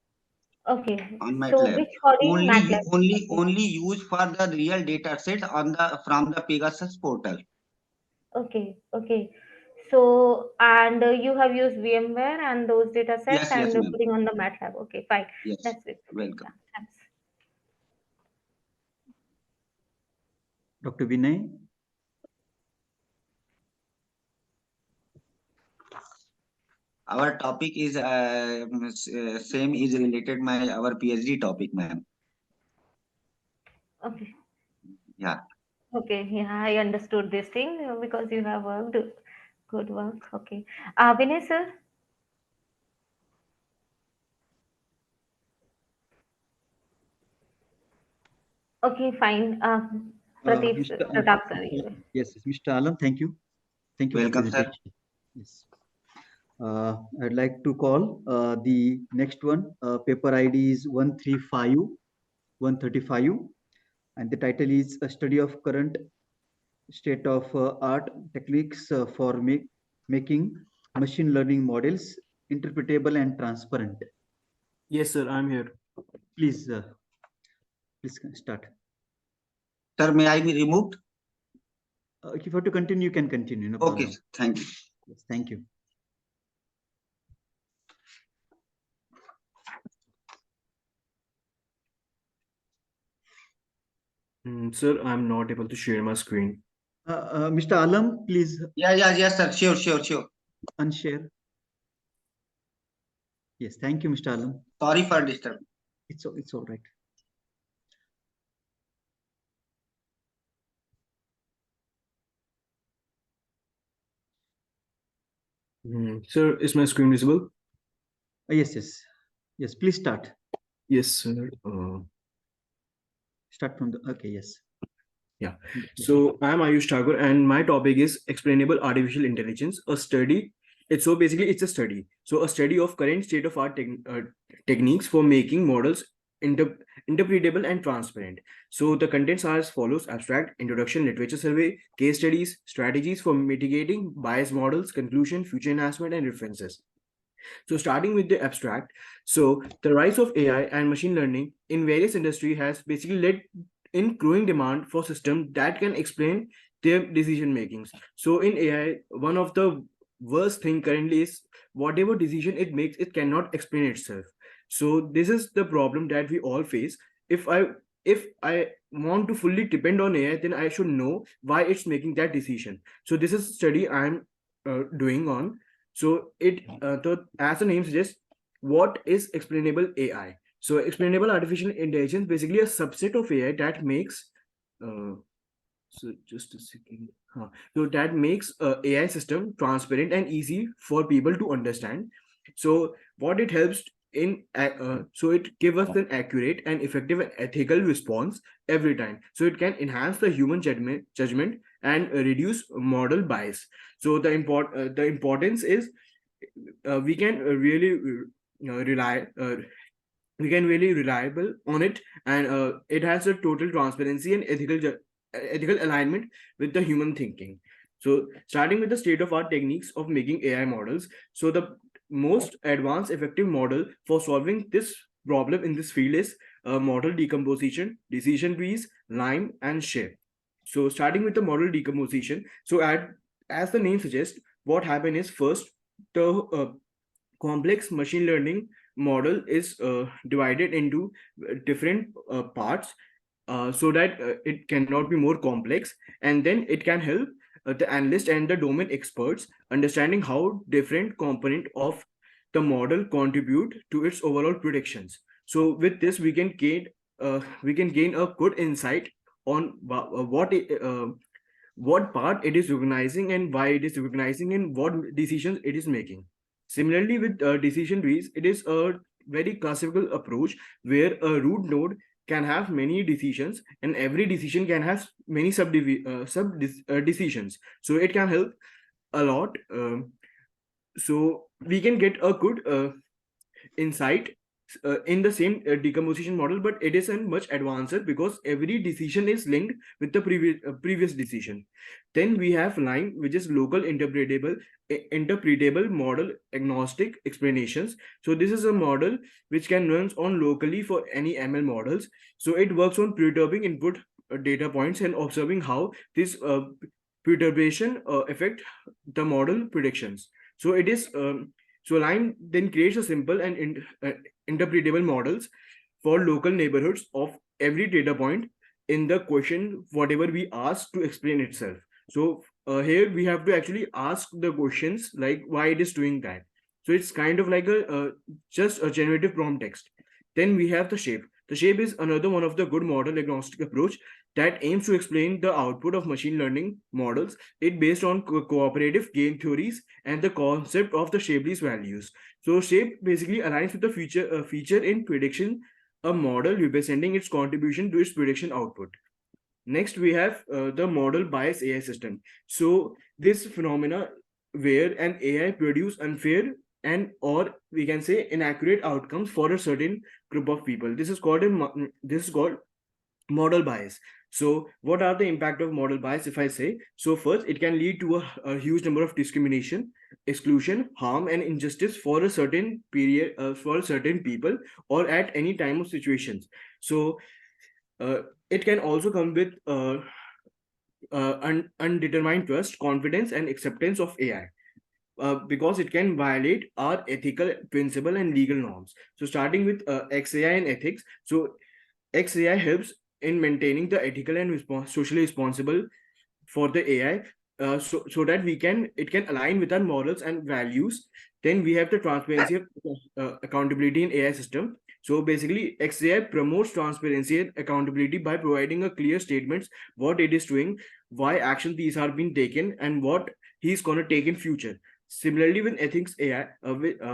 Speaker 3: Okay.
Speaker 6: on
Speaker 3: So
Speaker 6: MATLAB.
Speaker 3: which coding MATLAB? Okay.
Speaker 6: Only use for the real data set on the from the Pegasus portal.
Speaker 3: Okay, okay. So, and you have used VMware and those data sets
Speaker 6: Yes,
Speaker 3: and
Speaker 6: yes, ma'am.
Speaker 3: putting on the MATLAB. Okay, fine.
Speaker 6: Yes.
Speaker 3: That's it. Okay,
Speaker 6: Welcome.
Speaker 3: yeah, thanks.
Speaker 1: Dr. Vinay.
Speaker 6: Our topic is same is related my our PhD topic, ma'am.
Speaker 3: Okay,
Speaker 6: Yeah.
Speaker 3: okay. Yeah, I understood this thing because you have worked. Good work. Okay. Vinay sir. Okay, fine.
Speaker 1: Mr.
Speaker 3: Pratap, sorry.
Speaker 1: Yes, yes, Mr. Alam, thank you. Thank you for
Speaker 6: Welcome, sir.
Speaker 1: presentation. Yes. I'd like to call the next one. Paper ID is 135, and the title is A Study of Current State of Art Techniques for Making Machine Learning Models Interpretable and Transparent.
Speaker 7: Yes, sir, I'm here.
Speaker 1: Please, please start.
Speaker 6: Sir, may I be removed?
Speaker 1: If you have to continue, you can continue. No
Speaker 6: Okay,
Speaker 1: problem.
Speaker 6: thank you.
Speaker 1: Yes, thank you.
Speaker 7: Sir, I'm not able to share my screen.
Speaker 1: Mr. Alam, please
Speaker 6: Yes, sir. Sure.
Speaker 1: unshare. Yes, thank you, Mr. Alam.
Speaker 6: Sorry for disturbing.
Speaker 1: It's all right.
Speaker 7: Sir, is my screen visible?
Speaker 1: Yes. Please start.
Speaker 7: Yes, sir.
Speaker 1: Start from the. Okay, yes.
Speaker 7: Yeah. So I'm Ayush Thakur, and my topic is explainable artificial intelligence, a study. It's a study. So a study of current state of art techniques for making models interpretable and transparent. So the contents are as follows: abstract, introduction, literature survey, case studies, strategies for mitigating bias models, conclusion, future enhancement, and references. So starting with the abstract, so the rise of AI and machine learning in various industries has basically led in growing demand for systems that can explain their decision makings. So in AI, one of the worst thing currently is whatever decision it makes, it cannot explain itself. So this is the problem that we all face. If I if I want to fully depend on AI, then I should know why it's making that decision. So this is study I'm doing on. So as the name suggests, what is explainable AI? So explainable artificial intelligence basically a subset of AI that makes so just a second. So that makes a AI system transparent and easy for people to understand. So what it helps in so it gives us an accurate and effective and ethical response every time. So it can enhance the human judgment and reduce model bias. So the importance is we can really rely we can really reliable on it, and it has a total transparency and ethical alignment with the human thinking. So starting with the state of art techniques of making AI models, so the most advanced effective model for solving this problem in this field is model decomposition, decision trees, line, and shape. So starting with the model decomposition. So as the name suggests, what happened is first the complex machine learning model is divided into different parts so that it cannot be more complex, and then it can help the analyst and the domain experts understanding how different component of the model contribute to its overall predictions. So with this we can gain a good insight on what part it is recognizing and why it is recognizing and what decisions it is making. Similarly, with decision trees, it is a very classical approach where a root node can have many decisions, and every decision can have many decisions. So it can help a lot. So we can get a good insight in the same decomposition model, but it is a much advanced because every decision is linked with the previous decision. Then we have line, which is local interpretable model agnostic explanations. So this is a model which can run on locally for any ML models. So it works on perturbing input data points and observing how this perturbation affect the model predictions. So it is so Line then creates a simple and interpretable models for local neighborhoods of every data point in the question whatever we ask to explain itself. So here we have to actually ask the questions like why it is doing that. So it's kind of like a just a generative prompt text. Then we have the shape. The shape is another one of the good model agnostic approach that aims to explain the output of machine learning models. It based on cooperative game theories and the concept of the shapeless values. So shape basically aligns with the feature in prediction, a model representing its contribution to its prediction output. Next, we have the model bias AI system. So this phenomena where an AI produce unfair and or we can say inaccurate outcomes for a certain group of people. This is called model bias. So what are the impact of model bias? If I say, so first, it can lead to a huge number of discrimination, exclusion, harm, and injustice for a certain period, for certain people, or at any time of situations. So it can also come with undetermined trust, confidence, and acceptance of AI. Because it can violate our ethical principle and legal norms. So starting with XAI and ethics. So XAI helps in maintaining the ethical and socially responsible for the AI, so that it can align with our morals and values. Then we have the transparency of accountability in AI system. So basically, XAI promotes transparency and accountability by providing a clear statements what it is doing, why action these are being taken, and what he's gonna take in future. Similarly, with ethics AI,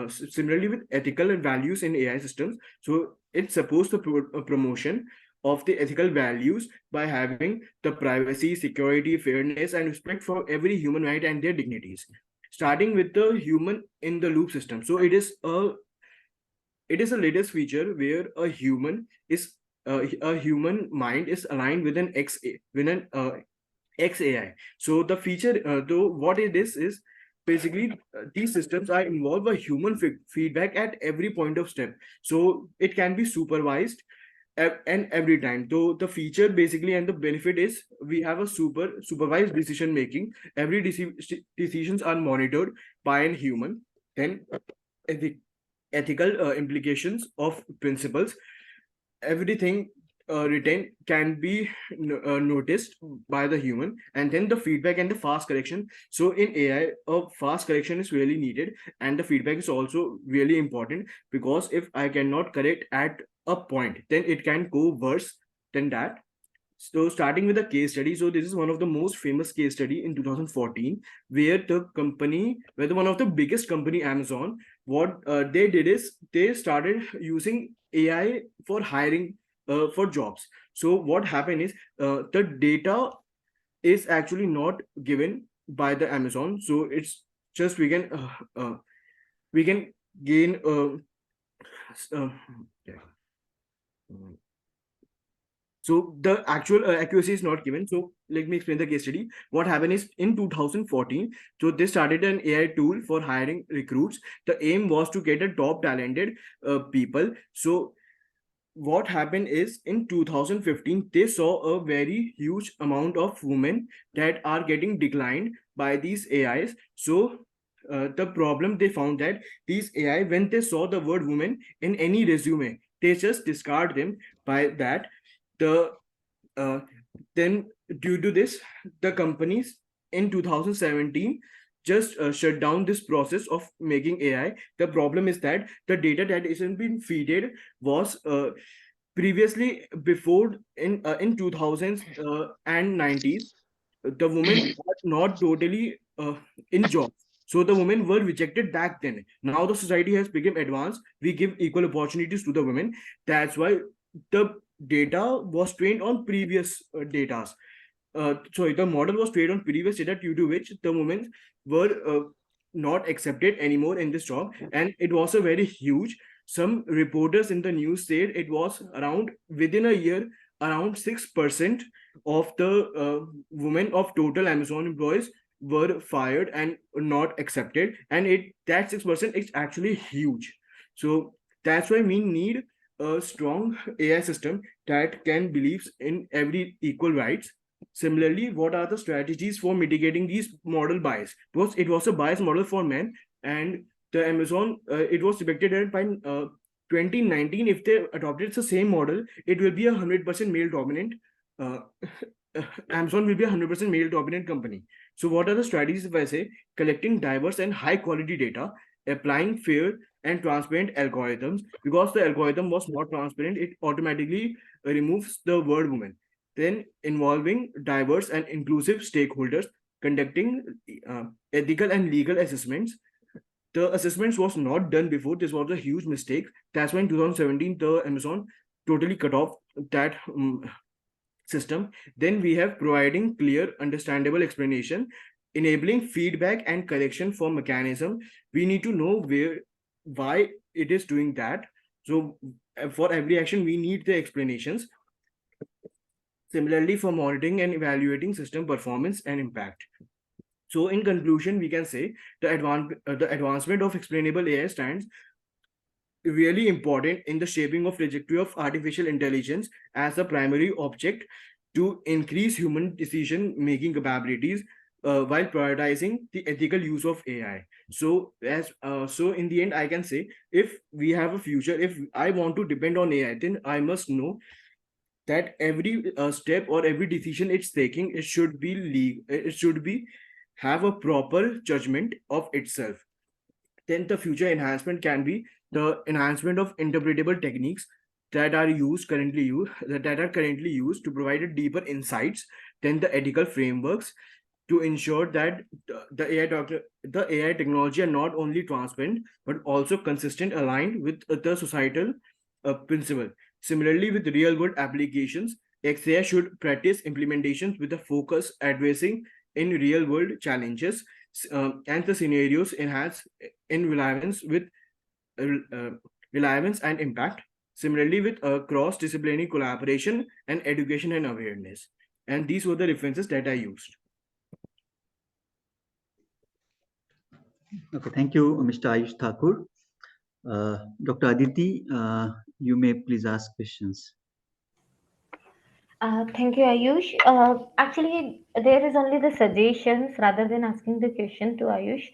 Speaker 7: similarly with ethical and values in AI systems. So it supports the promotion of the ethical values by having the privacy, security, fairness, and respect for every human right and their dignities. Starting with the human in the loop system. So it is a latest feature where a human mind is aligned with an XAI. So the feature, though, what it is basically these systems are involved by human feedback at every point of step. So it can be supervised and every time. So the feature basically and the benefit is we have a supervised decision making. Every decisions are monitored by a human. Then ethical implications of principles. Everything written can be noticed by the human, and then the feedback and the fast correction. So in AI, a fast correction is really needed, and the feedback is also really important, because if I cannot correct at a point, then it can go worse than that. So starting with a case study. So this is one of the most famous case study in 2014, where one of the biggest company, Amazon, what they did is they started using AI for hiring for jobs. So what happened is the data is actually not given by the Amazon. So it's just we can gain yeah. So the actual accuracy is not given. So let me explain the case study. What happened is in 2014, so they started an AI tool for hiring recruits. The aim was to get a top talented people. So what happened is in 2015 they saw a very huge amount of women that are getting declined by these AIs. So the problem they found that these AI, when they saw the word woman in any resume, they just discard them. By that, the uh, then due to this, the companies in 2017 just shut down this process of making AI. The problem is that the data that isn't being feeded was previously, before in 2000s and 90s, the women were not totally in jobs, so the women were rejected back then. Now the society has become advanced, we give equal opportunities to the women. That's why the data was trained on previous data. Sorry, the model was trained on previous data, due to which the women were not accepted anymore in this job, and it was a very huge. Some reporters in the news said it was around, within a year, around 6% of the women of total Amazon employees were fired and not accepted, and it that 6% is actually huge. So that's why we need a strong AI system that can believes in every equal rights. Similarly, what are the strategies for mitigating these model bias? Because it was a bias model for men, and the Amazon, it was depicted by 2019. If they adopted the same model, it will be 100% male dominant. Uh, Amazon will be 100% male dominant company. So, what are the strategies? If I say collecting diverse and high quality data, applying fair and transparent algorithms, because the algorithm was not transparent, it automatically removes the word woman. Then involving diverse and inclusive stakeholders, conducting ethical and legal assessments. The assessments was not done before. This was a huge mistake. That's why in 2017 the Amazon totally cut off that system. Then we have providing clear, understandable explanation, enabling feedback and correction for mechanism. We need to know why it is doing that. So for every action, we need the explanations. Similarly, for monitoring and evaluating system performance and impact. So in conclusion, we can say the advancement of explainable AI stands really important in the shaping of trajectory of artificial intelligence as a primary object to increase human decision making capabilities while prioritizing the ethical use of AI. So in the end, I can say, if we have a future, if I want to depend on AI, then I must know that every step or every decision it's taking, it should be it should be have a proper judgment of itself. Then the future enhancement can be the enhancement of interpretable techniques that are currently used to provide a deeper insights than the ethical frameworks, to ensure that the AI technology are not only transparent but also consistent, aligned with the societal principle. Similarly, with real world applications, XAI should practice implementations with a focus addressing in real world challenges and the scenarios enhance in uh, relevance and impact. Similarly, with cross disciplinary collaboration and education and awareness. And these were the references that I used.
Speaker 1: Okay, thank you, Mr. Ayush Thakur. Dr. Aditi, you may please ask questions.
Speaker 3: Thank you, Ayush. Actually, there is only the suggestions rather than asking the question to Ayush.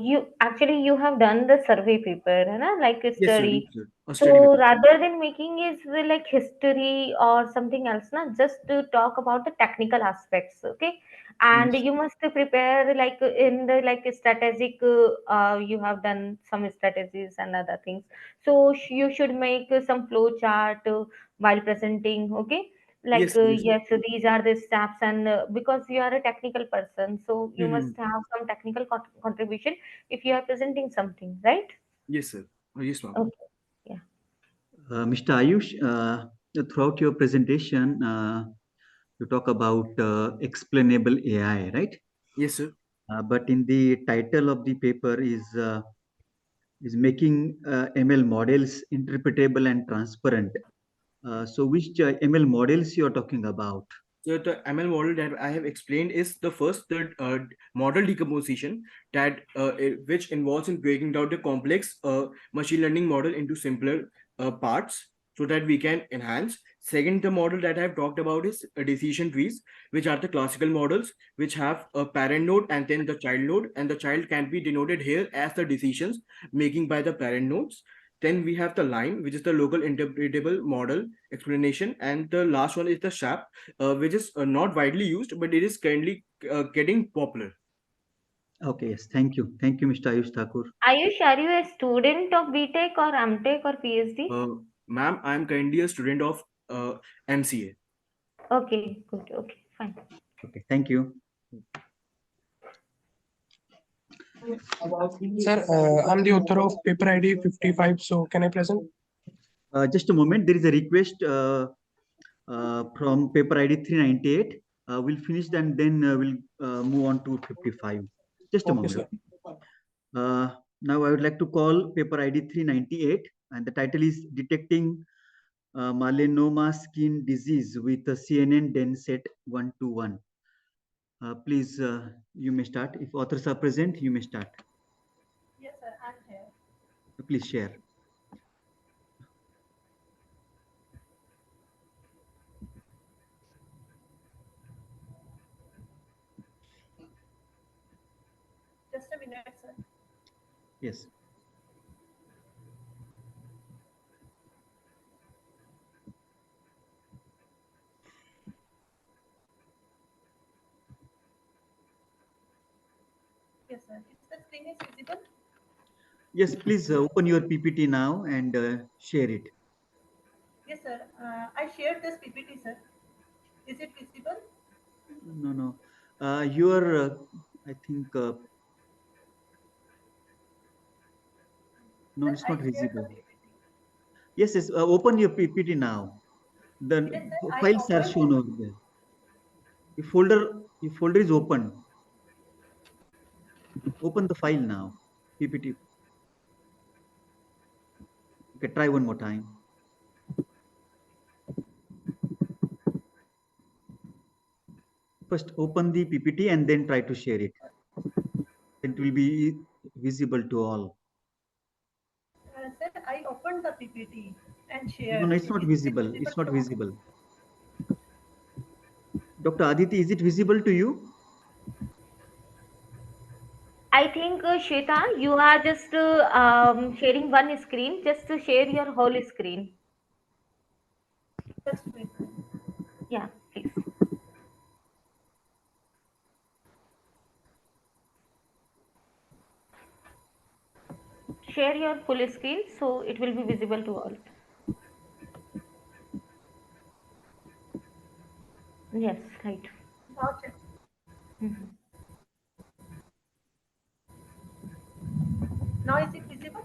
Speaker 3: You have done the survey paper, है ना, like a
Speaker 7: Yes, sir.
Speaker 3: study.
Speaker 7: Yes, sir. A study
Speaker 3: So
Speaker 7: paper.
Speaker 3: rather than making it like history or something else, na, just to talk about the technical aspects, okay? And
Speaker 7: Yes.
Speaker 3: you must prepare like in the like strategic. You have done some strategies and other things. So you should make some flow chart while presenting, okay? Like
Speaker 7: Yes, yes.
Speaker 3: yes, so these are the steps, and because you are a technical person, so you must
Speaker 7: Mhm.
Speaker 3: have some technical contribution if you are presenting something, right?
Speaker 7: Yes, sir. Yes, ma'am.
Speaker 3: Okay. Yeah.
Speaker 1: Mr. Ayush, throughout your presentation, you talk about explainable AI, right?
Speaker 7: Yes, sir.
Speaker 1: But in the title of the paper is making ML models interpretable and transparent. So which ML models you are talking about?
Speaker 7: So the ML model that I have explained is the first model decomposition that which involves in breaking down the complex machine learning model into simpler parts. so that we can enhance. Second, the model that I have talked about is decision trees, which are the classical models, which have a parent node and then the child node, and the child can be denoted here as the decisions making by the parent nodes. Then we have the line, which is the local interpretable model explanation, and the last one is the SHAP, which is not widely used, but it is currently getting popular.
Speaker 1: Okay, yes, thank you. Thank you, Mr. Ayush Thakur.
Speaker 3: Ayush, are you a student of BTech or MTech or PhD?
Speaker 7: Ma'am, I am currently a student of MCA.
Speaker 3: Okay, good. Okay, fine.
Speaker 1: Okay, thank you.
Speaker 8: Sir, I'm the author of paper ID 55. So can I present?
Speaker 1: Just a moment. There is a request from paper ID 398. We'll finish and then we'll move on to 55. Just a
Speaker 8: Okay,
Speaker 1: moment.
Speaker 8: sir.
Speaker 1: Now I would like to call paper ID 398, and the title is Detecting Melanoma Skin Disease with a CNN Denset 121. Please, you may start. If authors are present, you may start.
Speaker 9: Yes, sir, I'm here.
Speaker 1: Please share.
Speaker 9: Just a minute, sir.
Speaker 1: Yes.
Speaker 9: Yes, sir. Is the screen is visible?
Speaker 1: Yes, please open your PPT now and share it.
Speaker 9: Yes, sir. I shared this PPT, sir. Is it visible?
Speaker 1: No, no. I think, no,
Speaker 9: Sir,
Speaker 1: it's
Speaker 9: I
Speaker 1: not
Speaker 9: shared the
Speaker 1: visible.
Speaker 9: PPT.
Speaker 1: Yes, yes. Open your PPT now. The
Speaker 9: Yes, sir. I
Speaker 1: files are
Speaker 9: opened.
Speaker 1: shown over there. Your folder is open. Open the file now. PPT. Okay, try one more time. First, open the PPT and then try to share it. It will be visible to all.
Speaker 9: Sir, I opened the PPT and
Speaker 1: No,
Speaker 9: shared.
Speaker 1: no, it's not
Speaker 9: Is it
Speaker 1: visible.
Speaker 9: visible
Speaker 1: It's not
Speaker 9: to all?
Speaker 1: visible. Dr. Aditi, is it visible to you?
Speaker 3: I think, Shweta, you are just sharing one screen. Just to share your whole screen.
Speaker 9: Just wait.
Speaker 3: Yeah, please. Share your full screen so it will be visible to all. Yes, right.
Speaker 9: Now check.
Speaker 3: Mhm.
Speaker 9: Now is it visible?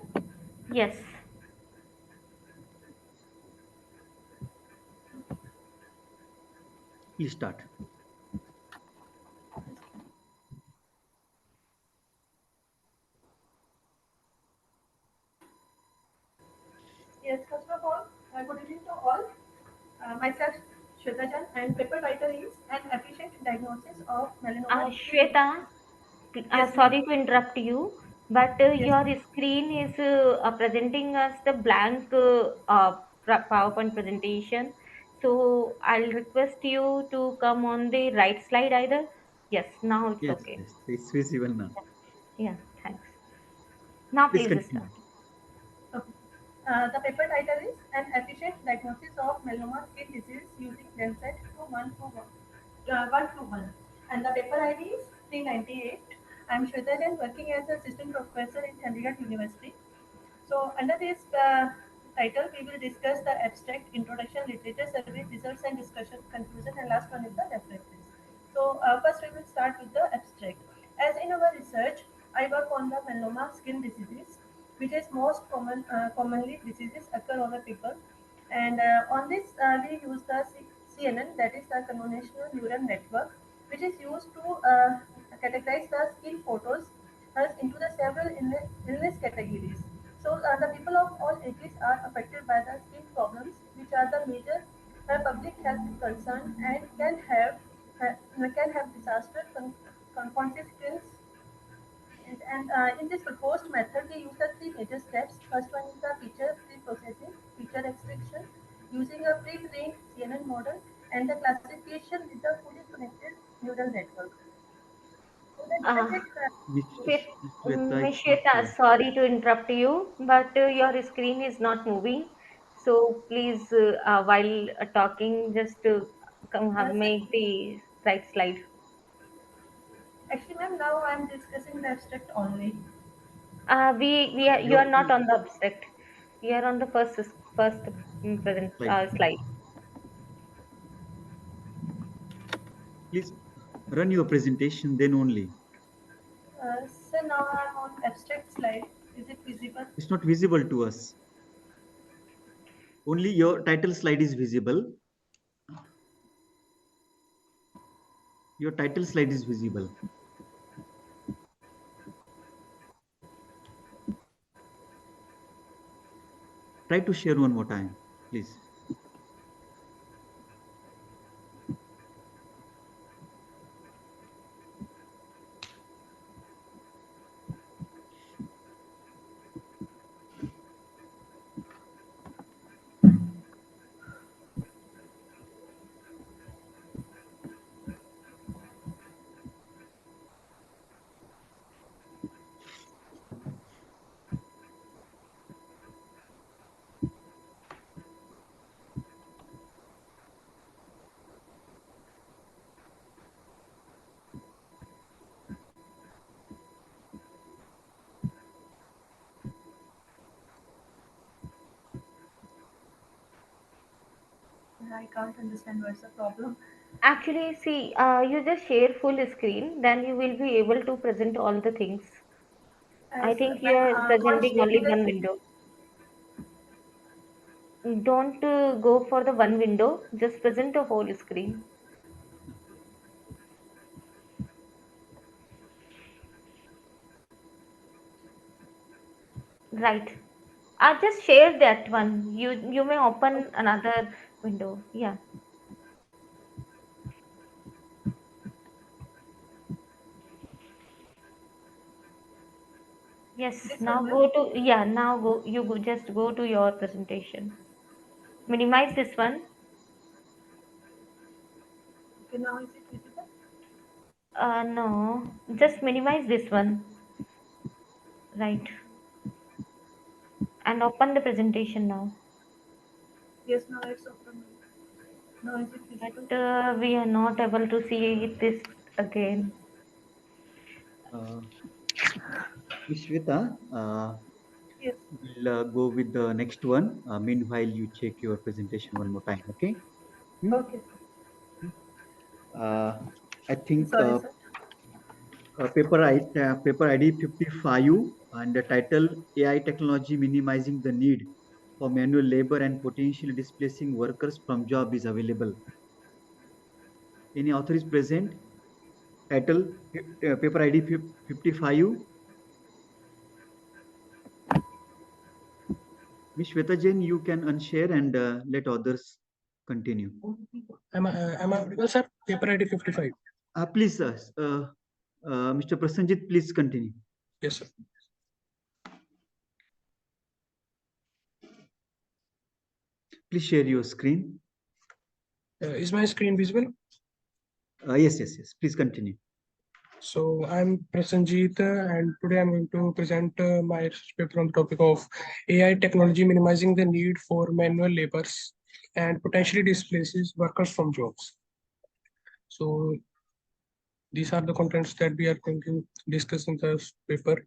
Speaker 3: Yes.
Speaker 1: Please start.
Speaker 9: Yes, first of all, good evening to all. Myself, Shwetajan, and paper title is An Efficient Diagnosis of Melanoma Skin Disease.
Speaker 3: Shweta,
Speaker 9: Yes, ma'am.
Speaker 3: sorry to interrupt you, but
Speaker 9: Yes,
Speaker 3: your
Speaker 9: ma'am.
Speaker 3: screen is presenting us the blank PowerPoint presentation. So I'll request you to come on the right slide either. Yes, now it's
Speaker 1: Yes,
Speaker 3: okay.
Speaker 1: yes, it's visible now.
Speaker 3: Yeah, thanks. Now
Speaker 1: Please
Speaker 3: please
Speaker 1: continue.
Speaker 3: start.
Speaker 9: Okay. The paper title is An Efficient Diagnosis of Melanoma Skin Disease Using Lancet to 121. And the paper ID is 398. I'm Shweta Jain, working as an assistant professor in Chandigarh University. So under this title, we will discuss the abstract, introduction, literature, survey, results and discussion, conclusion, and last one is the references. So first we will start with the abstract. As in our research, I work on the melanoma skin diseases, which is most commonly diseases occur over people. And on this, we use the CNN, that is the convolutional neural network, which is used to categorize the skin photos into the several illness categories. So the people of all ages are affected by the skin problems, which are the major public health concern and can have disaster consequences. And in this proposed method, we use the three major steps. First one is the feature pre-processing, feature extraction, using a pre-trained CNN model and the classification with the fully connected neural network. So the
Speaker 3: Uh,
Speaker 9: dataset
Speaker 1: Miss
Speaker 3: Shwet-
Speaker 1: Shweta, I
Speaker 3: Miss
Speaker 1: think
Speaker 3: Shweta, sorry to interrupt you, but your screen is not moving. So please, while talking, just
Speaker 9: sir,
Speaker 3: make the right slide.
Speaker 9: actually, ma'am, now I am discussing the abstract only.
Speaker 3: We are, you are
Speaker 1: your
Speaker 3: not on the abstract. We are on the first present
Speaker 1: slide.
Speaker 3: slide.
Speaker 1: Please run your presentation, then only.
Speaker 9: So now I am on abstract slide. Is it visible?
Speaker 1: It's not visible to us. Only your title slide is visible. Your title slide is visible. Try to share one more time, please.
Speaker 9: I can't understand what's the problem.
Speaker 3: Actually, see, you just share full screen, then you will be able to present all the things. I
Speaker 9: As
Speaker 3: think you
Speaker 9: ma'am,
Speaker 3: are
Speaker 9: can't
Speaker 3: presenting
Speaker 9: sharing
Speaker 3: only
Speaker 9: the
Speaker 3: one window. Don't go for the one window, just present the whole screen. Right. I just share that one. You may open another window. Yeah. Yes.
Speaker 9: this
Speaker 3: Now
Speaker 9: one, ma'am.
Speaker 3: go to, yeah, now go, just go to your presentation. Minimize this one.
Speaker 9: Okay, now is it visible?
Speaker 3: No, just minimize this one. Right. And open the presentation now.
Speaker 9: Yes, now it's open. Now is it visible?
Speaker 3: But we are not able to see this again.
Speaker 1: Uh, Miss Shweta,
Speaker 9: Yes.
Speaker 1: we'll go with the next one. Meanwhile, you check your presentation one more time, okay? Hmm?
Speaker 9: Okay.
Speaker 1: Uh, I think
Speaker 9: Sorry, sir.
Speaker 1: paper ID 55 and the title AI technology minimizing the need for manual labor and potentially displacing workers from job is available. Any author is present? Title paper ID 55. Ms. Shweta Jain, you can unshare and let others continue.
Speaker 8: Am I audible, sir? Paper ID 55.
Speaker 1: Please, Mr. Prasanjit, please continue.
Speaker 8: Yes, sir.
Speaker 1: Please share your screen.
Speaker 8: Is my screen visible?
Speaker 1: Yes, yes, yes. Please continue.
Speaker 8: So I'm Prasanjit, and today I'm going to present my research paper on the topic of AI technology minimizing the need for manual labors and potentially displaces workers from jobs. So these are the contents that we are going to discuss in this paper.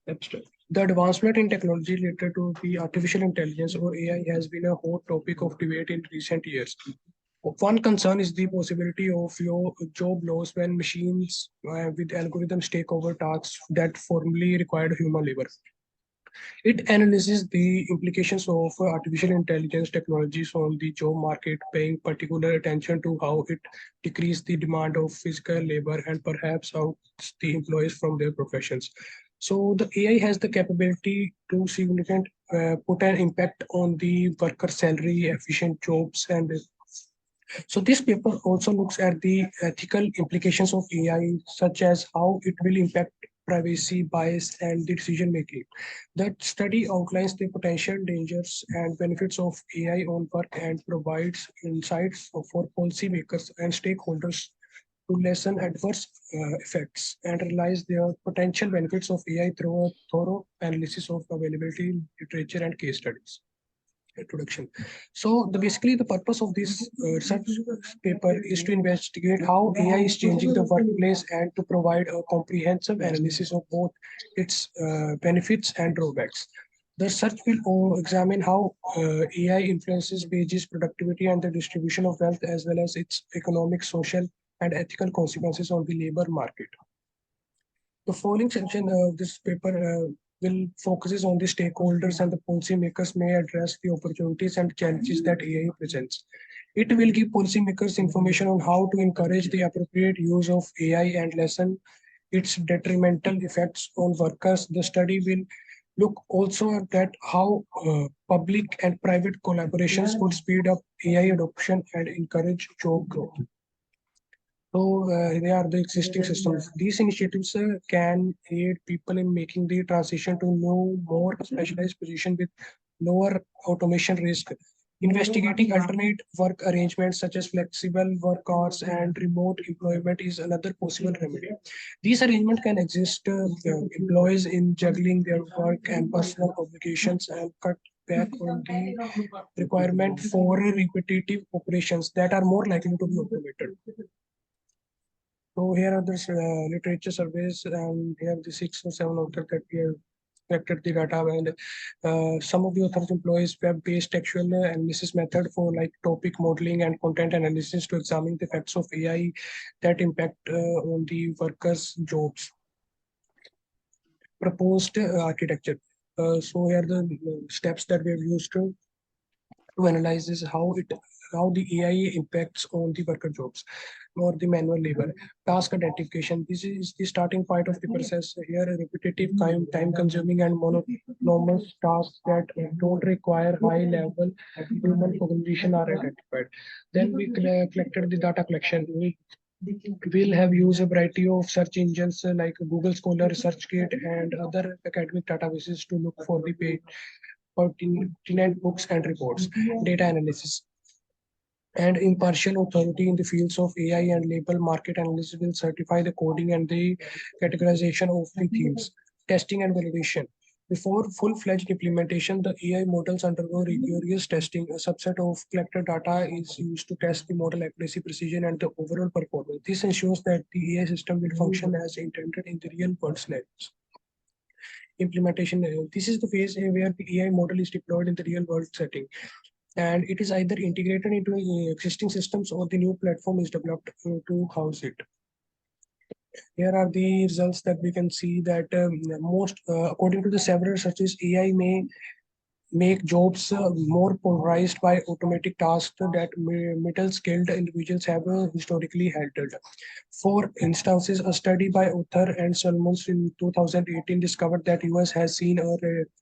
Speaker 8: Abstract. The advancement in technology related to the artificial intelligence or AI has been a hot topic of debate in recent years. One concern is the possibility of your job loss when machines with algorithms take over tasks that formerly required human labor. It analyzes the implications of artificial intelligence technologies on the job market, paying particular attention to how it decreases the demand of physical labor and perhaps outs the employees from their professions. So the AI has the capability to significant put an impact on the worker salary, efficient jobs, and so this paper also looks at the ethical implications of AI, such as how it will impact privacy, bias, and decision making. That study outlines the potential dangers and benefits of AI on work and provides insights for policymakers and stakeholders to lessen adverse effects and realize the potential benefits of AI through a thorough analysis of availability, literature, and case studies. Introduction. So basically the purpose of this research paper is to investigate how AI is changing the workplace and to provide a comprehensive analysis of both its benefits and drawbacks. The research will examine how AI influences wages, productivity, and the distribution of wealth, as well as its economic, social, and ethical consequences on the labor market. The following section of this paper will focuses on the stakeholders and the policymakers may address the opportunities and challenges that AI presents. It will give policymakers information on how to encourage the appropriate use of AI and lessen its detrimental effects on workers. The study will look also at how public and private collaborations could speed up AI adoption and encourage job growth. So they are the existing systems. These initiatives can aid people in making the transition to more specialized position with lower automation risk. Investigating alternate work arrangements such as flexible work hours and remote employment is another possible remedy. These arrangements can exist employees in juggling their work and personal obligations and cut back on the requirement for repetitive operations that are more likely to be automated. So here are the literature surveys, and here are the 6 or 7 authors that we have collected the data, and some of the authors employs web-based textual analysis method for like topic modeling and content analysis to examine the effects of AI that impact on the workers' jobs. Proposed architecture. So here are the steps that we have used to analyze is how the AI impacts on the worker jobs or the manual labor. Task identification. This is the starting point of the process. Here, repetitive, time-consuming, and monotonous tasks that don't require high-level human cognition are identified. Then we collected the data collection. We will have used a variety of search engines like Google Scholar, ResearchGate, and other academic databases to look for the page pertinent books and reports. Data analysis and impartial authority in the fields of AI and label market analysis will certify the coding and the categorization of the themes. Testing and validation. Before full-fledged implementation, the AI models undergo rigorous testing. A subset of collected data is used to test the model accuracy, precision, and the overall performance. This ensures that the AI system will function as intended in the real-world scenarios. Implementation. This is the phase where the AI model is deployed in the real-world setting, and it is either integrated into existing systems or the new platform is developed to house it. Here are the results that we can see that according to the several researches, AI may make jobs more polarized by automatic tasks that middle-skilled individuals have historically handled. For instances, a study by author and Solomons in 2018 discovered that US has seen a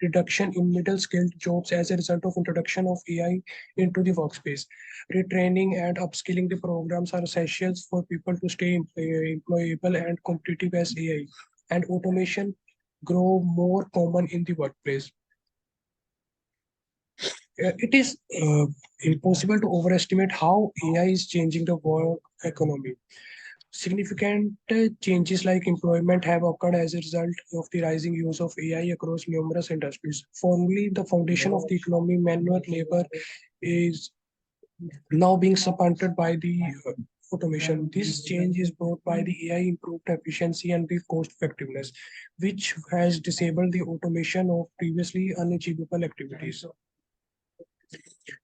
Speaker 8: reduction in middle-skilled jobs as a result of introduction of AI into the workspace. Retraining and upskilling the programs are essentials for people to stay employable and competitive as AI and automation grow more common in the workplace. It is impossible to overestimate how AI is changing the work economy. Significant changes like employment have occurred as a result of the rising use of AI across numerous industries. Formerly, the foundation of the economy, manual labor, is now being supplanted by the automation. This change is brought by the AI improved efficiency and the cost effectiveness, which has disabled the automation of previously unachievable activities.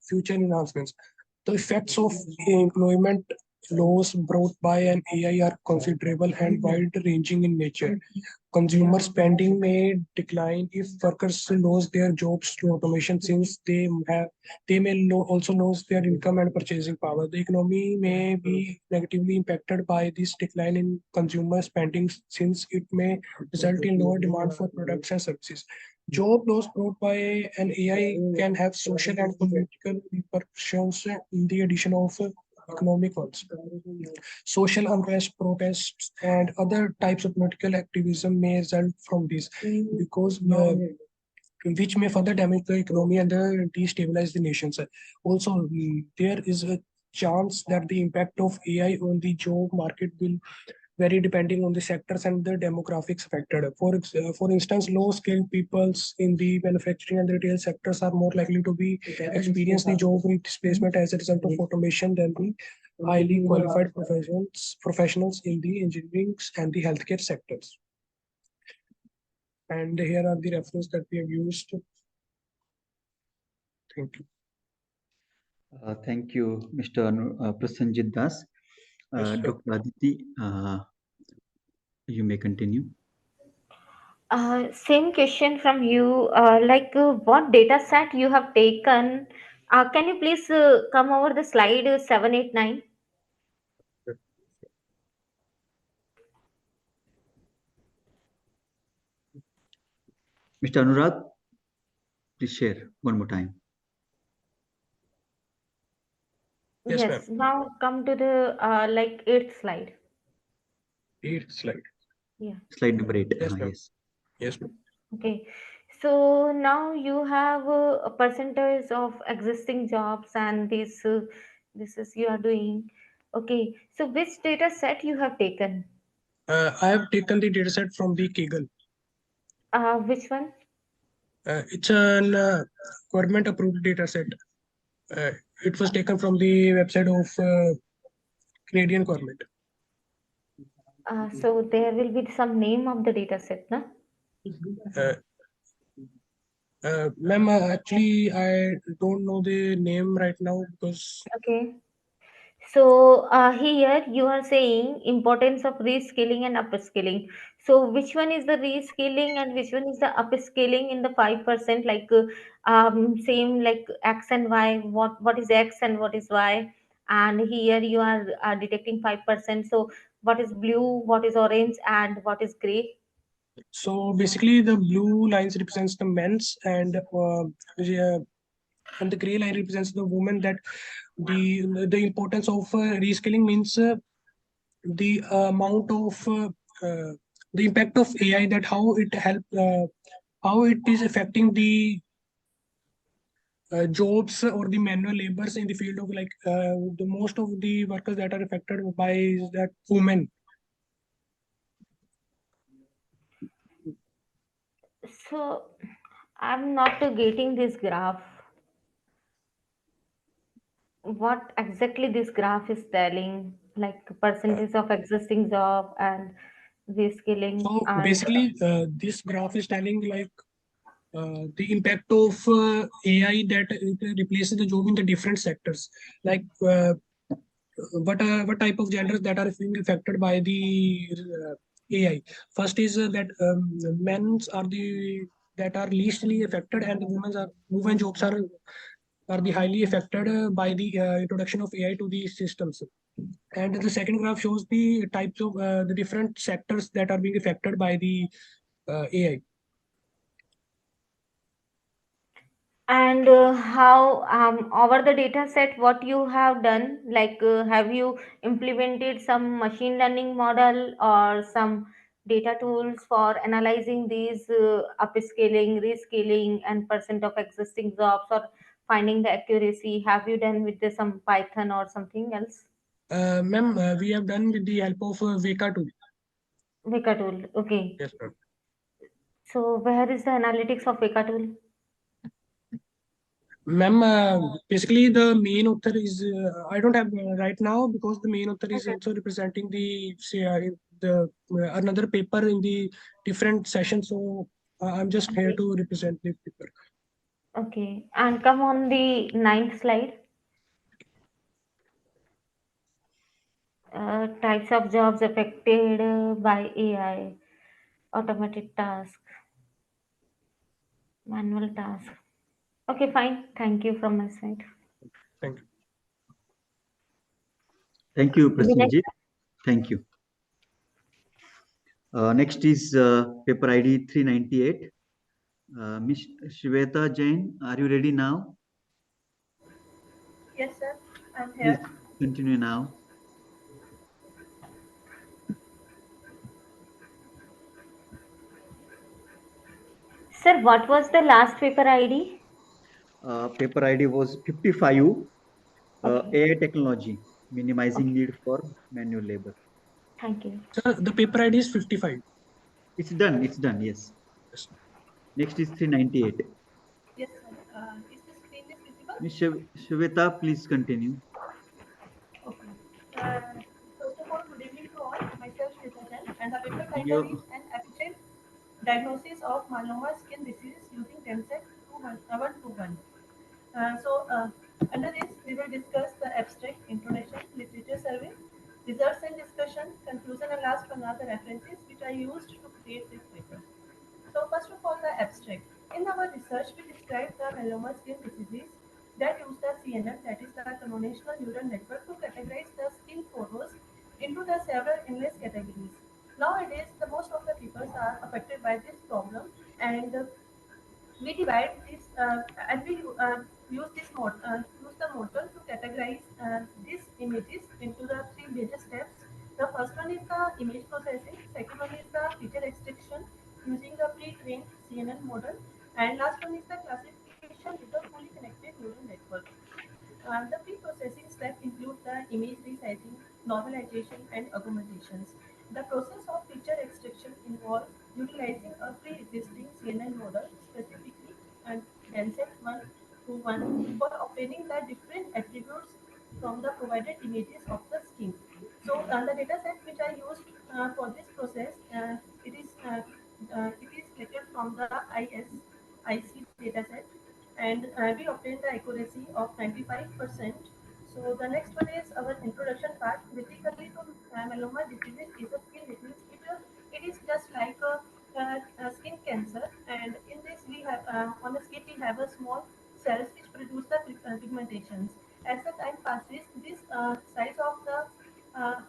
Speaker 8: Future enhancements. The effects of employment loss brought by an AI are considerable and wide-ranging in nature. Consumer spending may decline if workers lose their jobs to automation, since they may also lose their income and purchasing power. The economy may be negatively impacted by this decline in consumer spending, since it may result in lower demand for products and services. Job loss brought by an AI can have social and political repercussions in the addition of economic ones. Social unrest, protests, and other types of political activism may result from this because which may further damage the economy and destabilize the nations. Also, there is a chance that the impact of AI on the job market will vary depending on the sectors and the demographics affected. For instance, low-skilled peoples in the manufacturing and retail sectors are more likely to be experience the job displacement as a result of automation than the highly qualified professionals in the engineering and the healthcare sectors. And here are the references that we have used. Thank you.
Speaker 1: Thank you, Mr. Prasanjit Das.
Speaker 8: Yes,
Speaker 1: Dr. Aditi, you may continue.
Speaker 3: Same question from you. What data set you have taken? Can you please come over the slide 789?
Speaker 1: Mr. Anurag, please share one more time.
Speaker 8: Yes, ma'am.
Speaker 3: Yes. Now come to the eighth slide.
Speaker 8: 8th slide.
Speaker 3: Yeah.
Speaker 1: Slide number 8.
Speaker 8: Yes, ma'am.
Speaker 1: Yes.
Speaker 8: Yes, ma'am.
Speaker 3: Okay. So now you have a percentage of existing jobs, and this is you are doing. Okay. So which data set you have taken?
Speaker 8: I have taken the dataset from the Kaggle.
Speaker 3: Which one?
Speaker 8: It's an government approved dataset. It was taken from the website of Canadian government.
Speaker 3: So there will be some name of the data set, no?
Speaker 8: Ma'am, actually, I don't know the name right now because
Speaker 3: Okay. So here you are saying importance of reskilling and upskilling. So which one is the reskilling and which one is the upskilling in the 5%? Same like X and Y. What is X and what is Y? And here you are detecting 5%. So what is blue? What is orange? And what is gray?
Speaker 8: so basically the blue lines represents the men's and the gray line represents the women. That the importance of reskilling means the amount of the impact of AI, that how it is affecting the jobs or the manual labors in the field of the most of the workers that are affected by is that women.
Speaker 3: So I'm not getting this graph. What exactly this graph is telling, like percentage of existing job and reskilling
Speaker 8: So
Speaker 3: and
Speaker 8: basically, this graph is telling the impact of AI that it replaces the job in the different sectors. Like what type of genders that are being affected by the AI. First is that men's are the that are leastly affected, and the women jobs are the highly affected by the introduction of AI to these systems. And the second graph shows the types of the different sectors that are being affected by the AI.
Speaker 3: and how over the data set what you have done, have you implemented some machine learning model or some data tools for analyzing these upscaling, reskilling and percent of existing jobs, or finding the accuracy? Have you done with some Python or something else?
Speaker 8: Ma'am, we have done with the help of Veka tool.
Speaker 3: Veka tool, okay.
Speaker 8: Yes, ma'am.
Speaker 3: So where is the analytics of Veka tool?
Speaker 8: Ma'am, basically the main author is I don't have right now, because the main author is
Speaker 3: Okay.
Speaker 8: also representing the another paper in the different session. So I'm just here
Speaker 3: Okay.
Speaker 8: to represent the paper.
Speaker 3: Okay, and come on the ninth slide. Types of jobs affected by AI, automated task, manual task. Okay, fine. Thank you from my side.
Speaker 8: Thank you.
Speaker 1: Thank you,
Speaker 3: The next,
Speaker 1: Prasanjit. Thank you. Next is paper ID 398. Ms. Shweta Jain, are you ready now?
Speaker 9: Yes, sir. I'm
Speaker 1: Please,
Speaker 9: here.
Speaker 1: Continue now.
Speaker 3: Sir, what was the last paper ID?
Speaker 1: Paper ID was 55,
Speaker 3: Okay,
Speaker 1: AI technology, minimizing
Speaker 3: okay.
Speaker 1: need for manual labor.
Speaker 3: Thank you.
Speaker 8: Sir, the paper ID is 55.
Speaker 1: It's done, yes.
Speaker 8: Yes.
Speaker 1: Next is 398.
Speaker 9: Yes, sir. Is the screen is visible?
Speaker 1: Ms. Shweta, please continue.
Speaker 9: Okay. First of all, good evening to all. Myself Shweta Jain, and the paper title is
Speaker 1: Your,
Speaker 9: An Efficient Diagnosis of Melanoma Skin Disease Using DEMSET 121. So, under this, we will discuss the abstract, introduction, literature survey, results and discussion, conclusion, and last one are the references which I used to create this paper. So first of all, the abstract. In our research, we describe the melanoma skin diseases that use the CNN, that is the convolutional neural network, to categorize the skin photos into the several endless categories. Nowadays, the most of the people are affected by this problem, and we divide this and we use the model to categorize these images into the three major steps. The first one is the image processing, second one is the feature extraction using the pre-trained CNN model, and last one is the classification with the fully connected neural network. The pre-processing step include the image resizing, normalization, and augmentations. The process of feature extraction involves utilizing a pre-existing CNN model, specifically and DenseT 1 to 1, for obtaining the different attributes from the provided images of the skin. So the data set which I used for this process, it is collected from the ISIC dataset, and we obtained the accuracy of 95%. So the next one is our introduction part. Basically, to melanoma disease is a skin disease. It is just like a skin cancer, and in this we have on the skin we have a small cells which produce the pigmentations. As the time passes, this size of the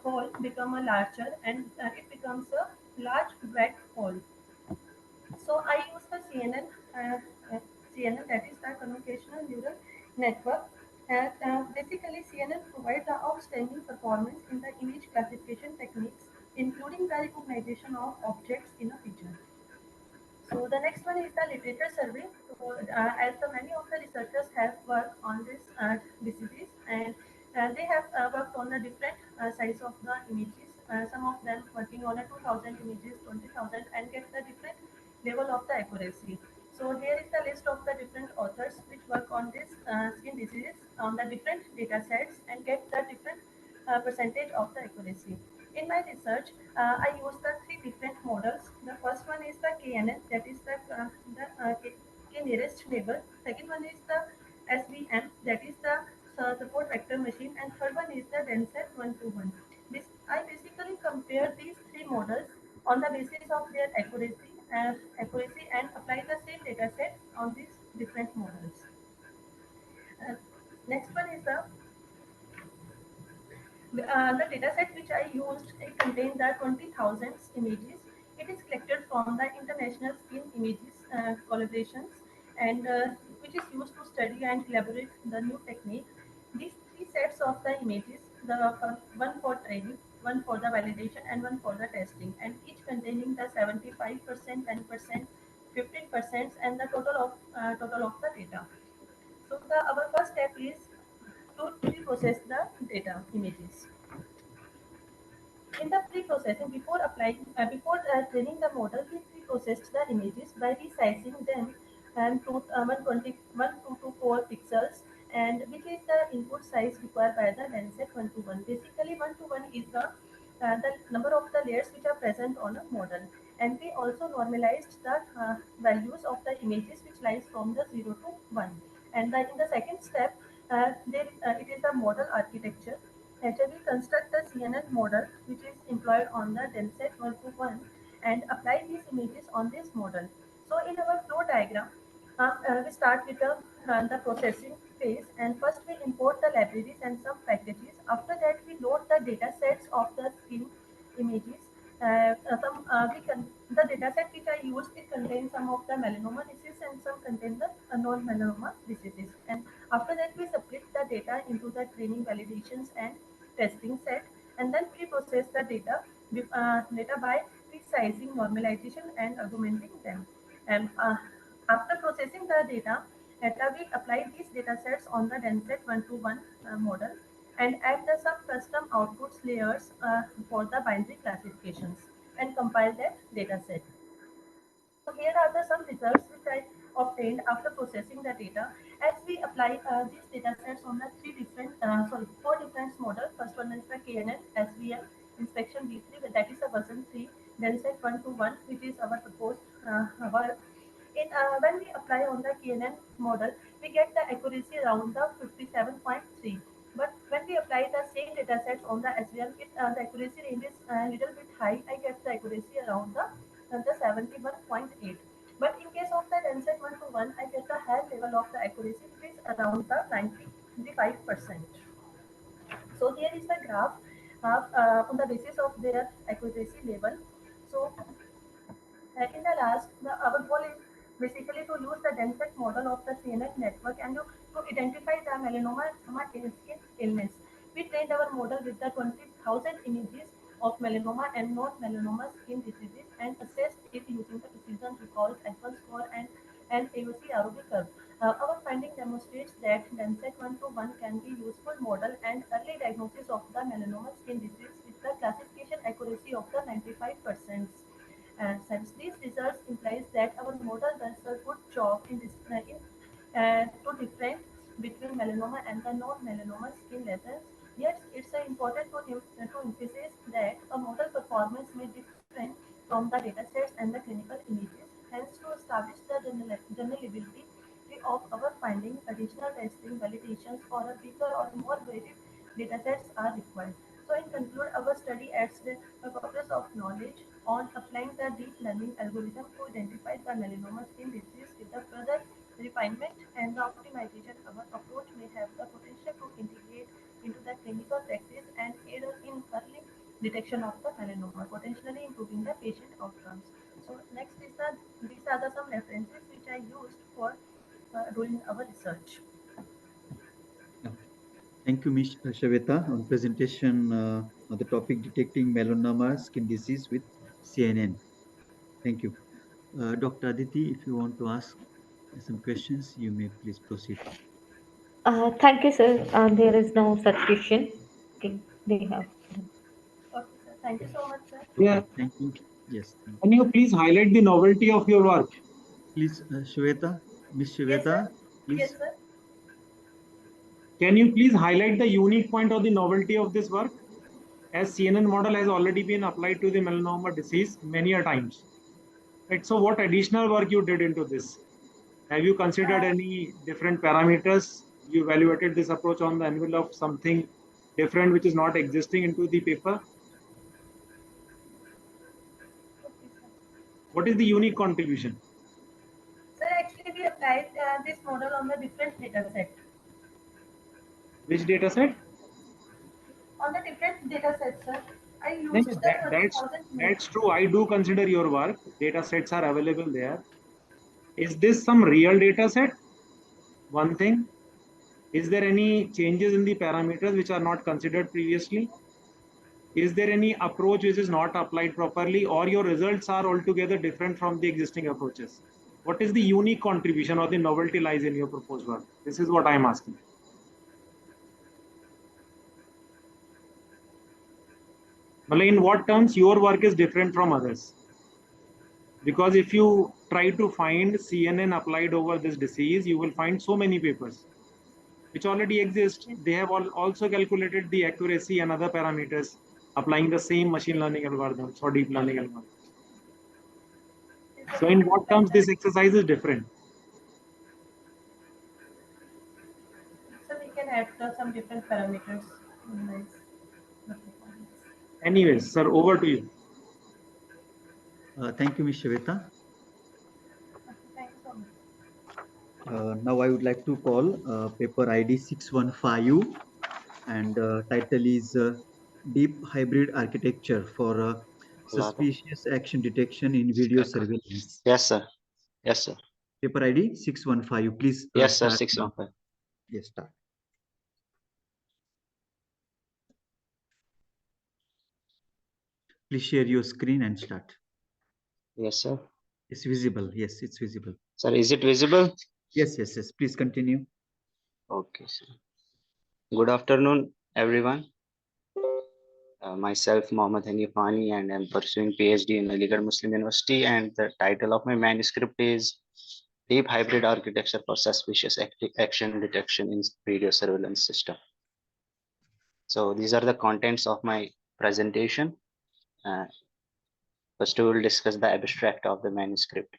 Speaker 9: hole become a larger, and it becomes a large black hole. So I use the uh, CNN, that is the convolutional neural network. And basically, CNN provides the outstanding performance in the image classification techniques, including the recognition of objects in a picture. So the next one is the literature survey. So as the many of the researchers have worked on this diseases, and they have worked on the different size of the images. Some of them working on a 2000 images, 20,000, and get the different level of the accuracy. So here is the list of the different authors which work on this skin diseases on the different data sets and get the different percentage of the accuracy. In my research, I used the three different models. The first one is the KNN, that is K nearest neighbor. Second one is the SVM, that is the support vector machine, and third one is the DenseT 121. This I basically compare these three models on the basis of their accuracy and apply the same data set on these different models. Uh, Next one is the dataset which I used, it contained the 20,000 images. It is collected from the International Skin Images collaborations, and which is used to study and elaborate the new technique. These three sets of the images, one for training, one for the validation, and one for the testing, and each containing the 75%, 10%, 15%, and the total of the data. So our first step is to pre-process the data images. In the pre-processing, before training the model, we pre-processed the images by resizing them and to 124 pixels, and which is the input size required by the DenseT 121. Basically, 121 is the number of the layers which are present on a model, and we also normalized the values of the images which lies from the 0 to 1. And in the second step, it is the model architecture. Later, we construct the CNN model, which is employed on the DenseT 121, and apply these images on this model. So, in our flow diagram, we start with the processing phase, and first we import the libraries and some packages. After that, we load the data sets of the skin images. The data set which I used, it contains some of the melanoma disease and some contain the non-melanoma diseases. And after that, we split the data into the training validations and testing set, and then pre-process the data by resizing, normalization, and augmenting them. And after processing the data, we apply these data sets on the DenseT one-to-one model and add the some custom outputs layers for the binary classifications and compile that data set. So here are the some results which I obtained after processing the data. As we apply these data sets on the four different models. First one is the KNN, SVM, inspection V3, that is the version 3. Then set 1 to 1, which is our proposed our when we apply on the KNN model, we get the accuracy around the 57.3. But when we apply the same data sets on the SVM, the accuracy range is a little bit high. I get the accuracy around the 71.8. But in case of the DenseT 1 to 1, I get the higher level of the accuracy, which is around the 95%. So here is the graph on the basis of their accuracy level. So in the last, our goal is basically to use the DenseT model of the CNS network and to identify the melanoma skin illness. We trained our model with the 20,000 images of melanoma and non-melanoma skin diseases and assessed it using the precision recall, F1 score, and AOC ROB curve. Our finding demonstrates that DenseT 1 to 1 can be useful model and early diagnosis of the melanoma skin disease with the classification accuracy of the 95%. And since these results implies that our model does a good job to differentiate between melanoma and the non-melanoma skin lesions, yet it's important to emphasize that a model performance may differ from the datasets and the clinical images. Hence, to establish the generalizability of our finding, additional testing, validations, or a bigger or more varied datasets are required. So, in conclude, our study adds the corpus of knowledge on applying the deep learning algorithm to identify the melanoma skin disease with the further refinement and the optimization. Our approach may have the potential to integrate into the clinical practice and aid in early detection of the melanoma, potentially improving the patient outcomes. So next is these are the some references which I used for doing our research.
Speaker 1: Thank you, Ms. Shweta, on presentation on the topic detecting melanoma skin disease with CNN. Thank you. Dr. Aditi, if you want to ask some questions, you may please proceed.
Speaker 3: Thank you, sir. There is no such question. Okay, they have.
Speaker 9: Okay, sir. Thank you so much, sir.
Speaker 5: Yeah.
Speaker 1: Thank you. Yes. Thank
Speaker 5: Can you please highlight the novelty of your work?
Speaker 1: Please, Shweta, Ms.
Speaker 9: Yes, sir.
Speaker 1: Shweta,
Speaker 9: Yes,
Speaker 1: please.
Speaker 9: sir.
Speaker 5: Can you please highlight the unique point or the novelty of this work? As CNN model has already been applied to the melanoma disease many a times. Right. So what additional work you did into this? Have you considered
Speaker 9: Uh,
Speaker 5: any different parameters? You evaluated this approach on the angle of something different which is not existing into the paper?
Speaker 9: okay, sir.
Speaker 5: What is the unique contribution?
Speaker 9: Sir, actually, we applied this model on the different data set.
Speaker 5: Which data set?
Speaker 9: On the different data sets, sir, I
Speaker 5: No,
Speaker 9: used
Speaker 5: no,
Speaker 9: the 20,000 images.
Speaker 5: that's true. I do consider your work. Data sets are available there. Is this some real data set? One thing. Is there any changes in the parameters which are not considered previously? Is there any approach which is not applied properly, or your results are altogether different from the existing approaches? What is the unique contribution or the novelty lies in your proposed work? This is what I am asking. Malay, in what terms your work is different from others? Because if you try to find CNN applied over this disease, you will find so many papers which already exist. They have also calculated the accuracy and other parameters applying the same machine learning algorithms or deep learning algorithms.
Speaker 9: Yes,
Speaker 5: So
Speaker 9: sir, we
Speaker 5: in
Speaker 9: can
Speaker 5: what
Speaker 9: apply
Speaker 5: terms
Speaker 9: that.
Speaker 5: this exercise is different?
Speaker 9: So we can add some different parameters in this.
Speaker 5: Anyways, sir, over to you.
Speaker 1: Thank you, Ms. Shweta.
Speaker 9: Okay, thank you so much.
Speaker 1: Now I would like to call paper ID 615, and title is Deep Hybrid Architecture for Suspicious Action Detection in Video Surveillance.
Speaker 10: Yes, sir. Yes, sir.
Speaker 1: Paper ID 615. Please
Speaker 10: Yes, sir.
Speaker 1: start now.
Speaker 10: 615.
Speaker 1: Yes, start. Please share your screen and start.
Speaker 10: Yes, sir.
Speaker 1: It's visible. Yes, it's visible.
Speaker 10: Sir, is it visible?
Speaker 1: Yes, yes, yes. Please continue.
Speaker 10: Okay, sir. Good afternoon, everyone. Myself, Mohammad Hanifani, and I'm pursuing PhD in Aligarh Muslim University. And the title of my manuscript is Deep Hybrid Architecture for Suspicious Action Detection in Video Surveillance System. So these are the contents of my presentation. First, we will discuss the abstract of the manuscript.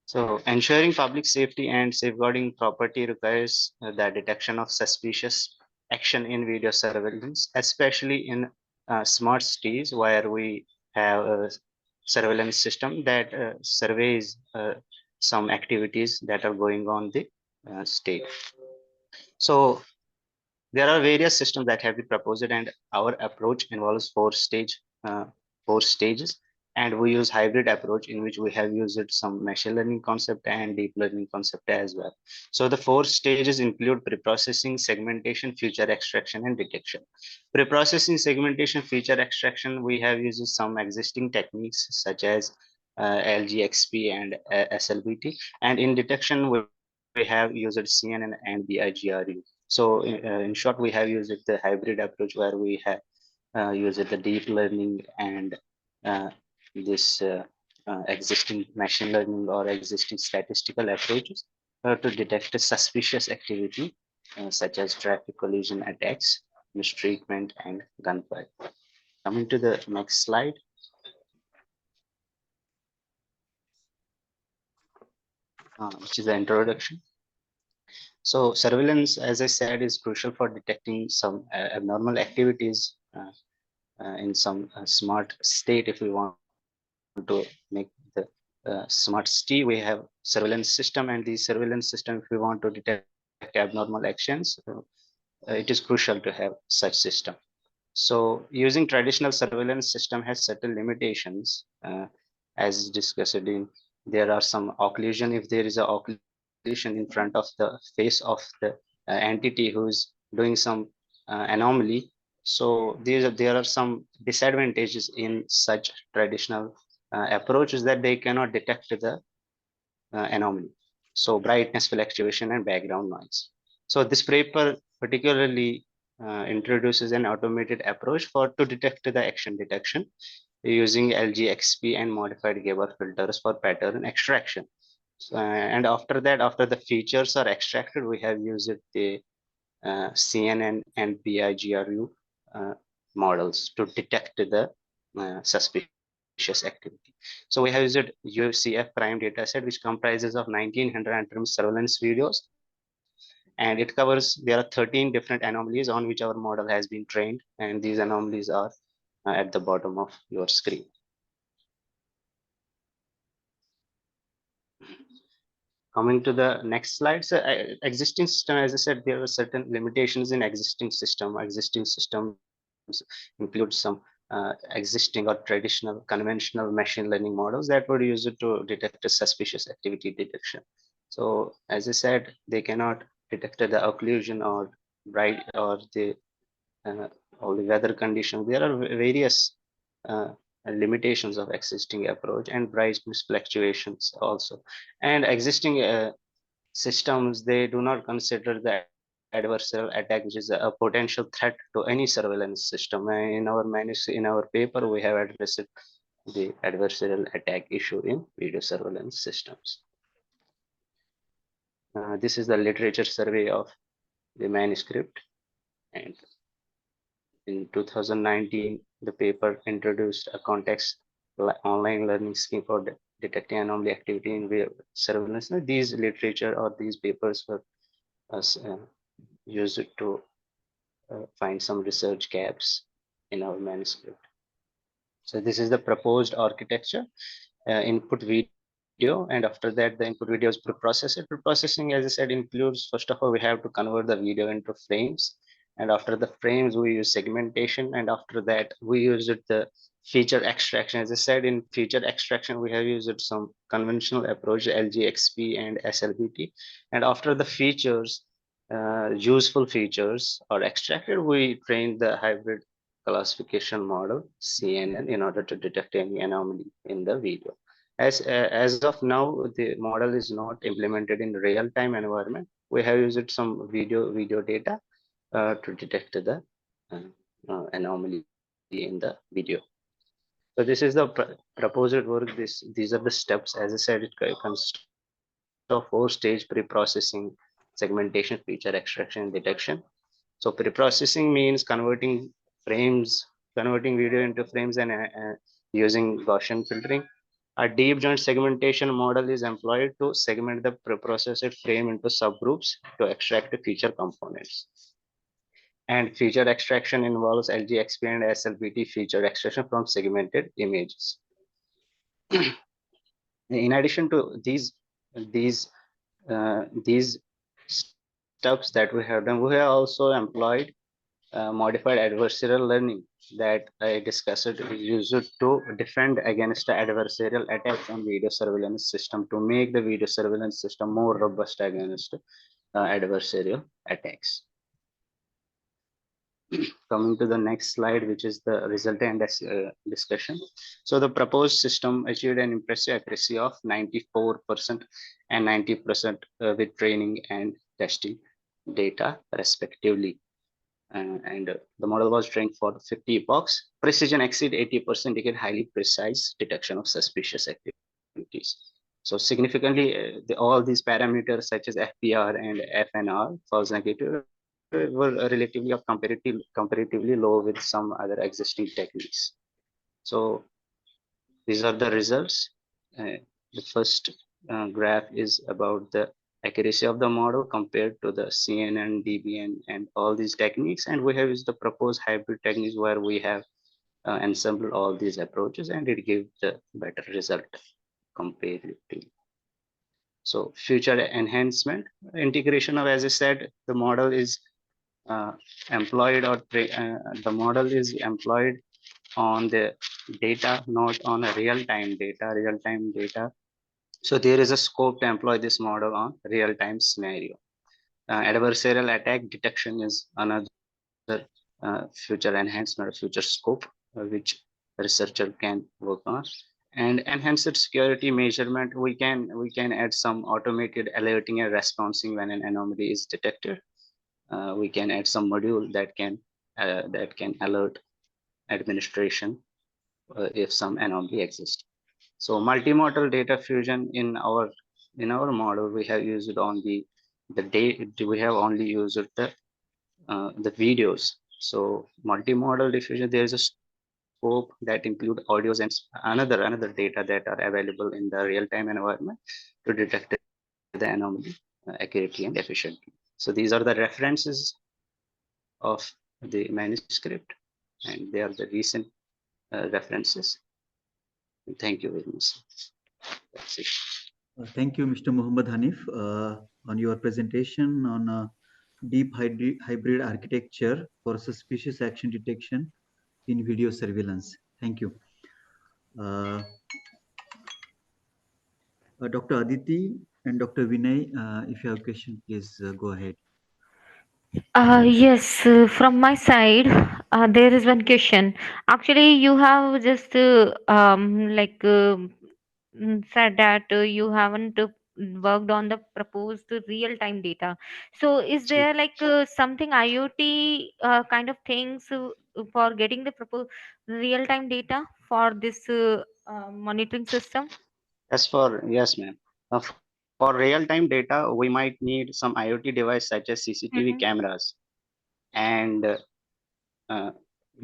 Speaker 10: So ensuring public safety and safeguarding property requires the detection of suspicious action in video surveillance, especially in smart cities where we have a surveillance system that surveys some activities that are going on the state. So there are various systems that have been proposed, and our approach involves four stages. And we use hybrid approach in which we have used some machine learning concept and deep learning concept as well. So the four stages include preprocessing, segmentation, feature extraction, and detection. Preprocessing, segmentation, feature extraction, we have used some existing techniques such as LGXP and SLBT. And in detection, we have used CNN and BIGRU. So in short, we have used the hybrid approach where we have used the deep learning and this existing machine learning or existing statistical approaches to detect a suspicious activity such as traffic collision attacks, mistreatment, and gunfire. Coming to the next slide. Which is the introduction. So surveillance, as I said, is crucial for detecting some abnormal activities in some smart state. If we want to make the smart city, we have surveillance system, and the surveillance system, if we want to detect abnormal actions, it is crucial to have such system. So using traditional surveillance system has certain limitations, as discussed in, there are some occlusion. If there is a occlusion in front of the face of the entity who is doing some anomaly, so there are some disadvantages in such traditional approaches that they cannot detect the anomaly. So brightness, fluctuation, and background noise. So this paper particularly introduces an automated approach for to detect the action detection using LGXP and modified Gabor filters for pattern extraction. So, and after that, after the features are extracted, we have used the CNN and BIGRU models to detect the suspicious activity. So we have used UCF prime dataset, which comprises of 1900 surveillance videos, and it covers, there are 13 different anomalies on which our model has been trained, and these anomalies are at the bottom of your screen. Coming to the next slide, so existing system, as I said, there are certain limitations in existing system. Existing systems include some existing or traditional conventional machine learning models that were used to detect a suspicious activity detection. So as I said, they cannot detect the occlusion or bright or the weather condition. There are various limitations of existing approach and brightness fluctuations also. And existing systems, they do not consider the adversarial attack, which is a potential threat to any surveillance system. In our paper, we have addressed the adversarial attack issue in video surveillance systems. This is the literature survey of the manuscript, and in 2019, the paper introduced a context online learning scheme for detecting anomaly activity in video surveillance. These literature or these papers were used to find some research gaps in our manuscript. So this is the proposed architecture, input video, and after that the input video is preprocessed. Preprocessing, as I said, includes, first of all, we have to convert the video into frames, and after the frames we use segmentation, and after that we use the feature extraction. As I said, in feature extraction we have used some conventional approach, LGXP and SLBT, and after the features, useful features are extracted, we train the hybrid classification model CNN in order to detect any anomaly in the video. As of now, the model is not implemented in real-time environment. We have used some video data to detect the uh, anomaly in the video. So this is the proposed work. These are the steps. As I said, it consists of four-stage pre-processing, segmentation, feature extraction, and detection. So pre-processing means converting video into frames and using Gaussian filtering. A deep joint segmentation model is employed to segment the preprocessed frame into subgroups to extract the feature components. And feature extraction involves LGXP and SLBT feature extraction from segmented images. In addition to these steps that we have done, we have also employed modified adversarial learning that I discussed used to defend against adversarial attacks on video surveillance system to make the video surveillance system more robust against adversarial attacks. Coming to the next slide, which is the result and discussion. So the proposed system achieved an impressive accuracy of 94% and 90% with training and testing data respectively. And the model was trained for 50 epochs. Precision exceed 80% to get highly precise detection of suspicious activities. So significantly, all these parameters such as FPR and FNR, false negative, were relatively of comparatively low with some other existing techniques. So these are the results. The first graph is about the accuracy of the model compared to the CNN, DBN, and all these techniques. And we have used the proposed hybrid techniques where we have ensembled all these approaches, and it gives the better result comparatively. So future enhancement, integration of, as I said, the model is employed the model is employed on the data, not on a real-time data. So there is a scope to employ this model on real-time scenario. Adversarial attack detection is another future enhancement, future scope, which researcher can work on. And enhanced security measurement, we can add some automated alerting and responding when an anomaly is detected. We can add some module that can alert administration if some anomaly exists. So multimodal data fusion in our model, we have used on the data. We have only used the videos. So multimodal diffusion, there is a scope that include audios and another data that are available in the real-time environment to detect the anomaly accurately and efficiently. So these are the references of the manuscript, and they are the recent references. Thank you very much. That's it.
Speaker 1: Thank you, Mr. Muhammad Hanif, on your presentation on deep hybrid architecture for suspicious action detection in video surveillance. Thank you. Dr. Aditi and Dr. Vinay, if you have a question, please go ahead.
Speaker 3: Yes, from my side, there is one question. Actually, you have just said that you haven't worked on the proposed real-time data. So, is there like something IoT kind of things for getting the proposed real-time data for this monitoring system?
Speaker 10: Yes, ma'am. For real-time data, we might need some IoT device such as CCTV
Speaker 3: Mm-hmm.
Speaker 10: cameras. And uh,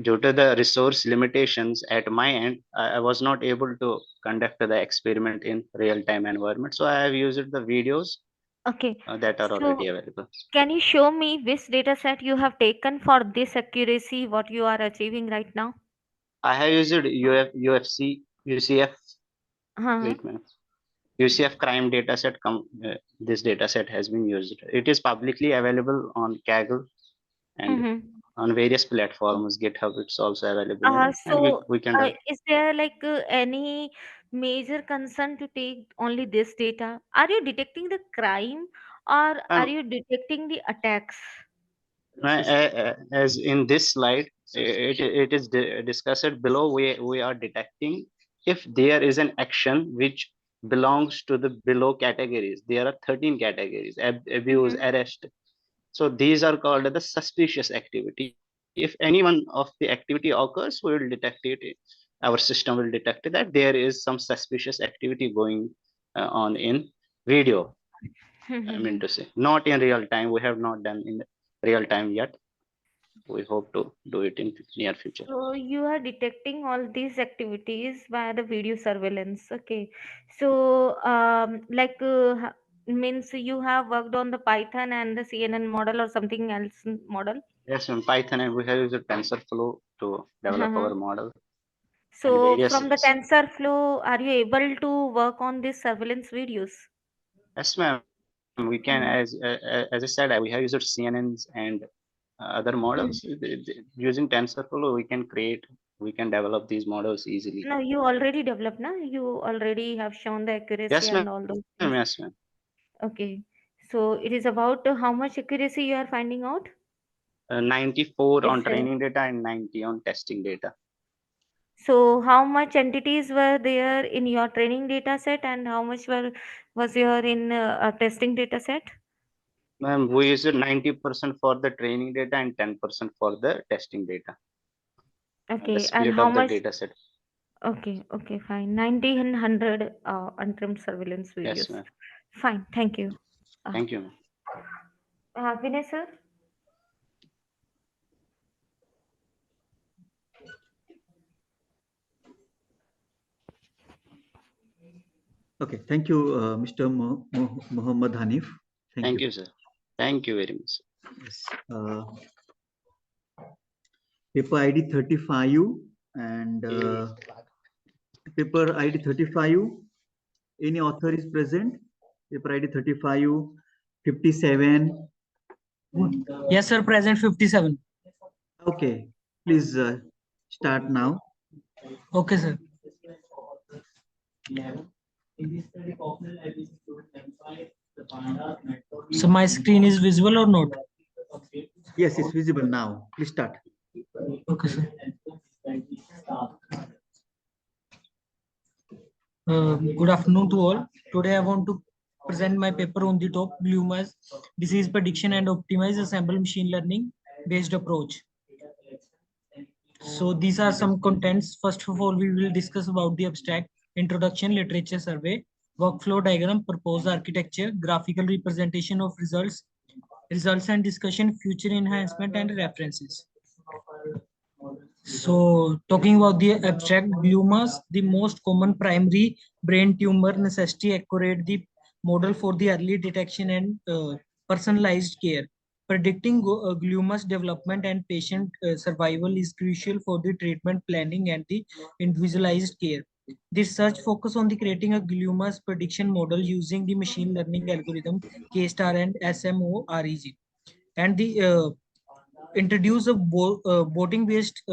Speaker 10: due to the resource limitations at my end, I was not able to conduct the experiment in real-time environment. So I have used the videos
Speaker 3: Okay.
Speaker 10: that are already
Speaker 3: So,
Speaker 10: available.
Speaker 3: can you show me which data set you have taken for this accuracy, what you are achieving right now?
Speaker 10: I have used UFC, UCF,
Speaker 3: Uh-huh.
Speaker 10: wait, ma'am. UCF crime dataset. This dataset has been used. It is publicly available on Kaggle and
Speaker 3: Mm-hmm.
Speaker 10: on various platforms. GitHub, it's also available and we can do.
Speaker 3: Is there like any major concern to take only this data? Are you detecting the crime or are
Speaker 10: Um,
Speaker 3: you detecting the attacks?
Speaker 10: As in this slide, it is discussed below. We are detecting if there is an action which belongs to the below categories. There are 13 categories: abuse, arrest. So these are called the suspicious activity. If any one of the activity occurs, we will detect it. Our system will detect that there is some suspicious activity going on in video. I mean to say, not in real time. We have not done in real time yet. We hope to do it in near future.
Speaker 3: So you are detecting all these activities via the video surveillance. Okay. So means you have worked on the Python and the CNN model or something else model.
Speaker 10: Yes, in Python, and we have used TensorFlow to develop
Speaker 3: Uh-huh.
Speaker 10: our model and
Speaker 3: So
Speaker 10: various.
Speaker 3: from the TensorFlow, are you able to work on these surveillance videos?
Speaker 10: Yes, ma'am. We can,
Speaker 3: Hmm.
Speaker 10: as I said, we have used CNNs and other models. Using TensorFlow, we can develop these models easily.
Speaker 3: No, you already developed, na? You already have shown the accuracy
Speaker 10: Yes, ma'am.
Speaker 3: and all those things.
Speaker 10: Yes, ma'am.
Speaker 3: Okay. So it is about how much accuracy you are finding out?
Speaker 10: 94 on
Speaker 3: If
Speaker 10: training data and 90 on testing data.
Speaker 3: so, how much entities were there in your training data set, and how much was there in a testing data set?
Speaker 10: Ma'am, we use 90% for the training data and 10% for the testing data. The
Speaker 3: Okay, and
Speaker 10: split
Speaker 3: how
Speaker 10: of the
Speaker 3: much?
Speaker 10: data set.
Speaker 3: Okay, okay, fine. 90 and 100 untrimmed surveillance
Speaker 10: Yes,
Speaker 3: videos.
Speaker 10: ma'am.
Speaker 3: Fine, thank you.
Speaker 10: Thank you, ma'am.
Speaker 3: Vinay sir?
Speaker 1: Okay, thank you, Mr. Muhammad Hanif.
Speaker 10: Thank you, sir. Thank you very much.
Speaker 1: Yes. Paper ID 35 and paper ID 35. Any author is present? Paper ID 35, 57.
Speaker 11: Yes, sir. Present 57.
Speaker 1: Okay, please start now.
Speaker 11: Okay, sir. So my screen is visible or not?
Speaker 1: Yes, it's visible now. Please start.
Speaker 11: Okay, sir. Good afternoon to all. Today I want to present my paper on the top gliomas, disease prediction and optimize assemble machine learning based approach. So these are some contents. First of all, we will discuss about the abstract, introduction, literature survey, workflow diagram, proposed architecture, graphical representation of results and discussion, future enhancement and references. So talking about the abstract gliomas, the most common primary brain tumor necessity accurate the model for the early detection and personalized care. Predicting gliomas development and patient survival is crucial for the treatment planning and the individualized care. This research focus on the creating a gliomas prediction model using the machine learning algorithm K-star and SMOREG. And the introduce a voting based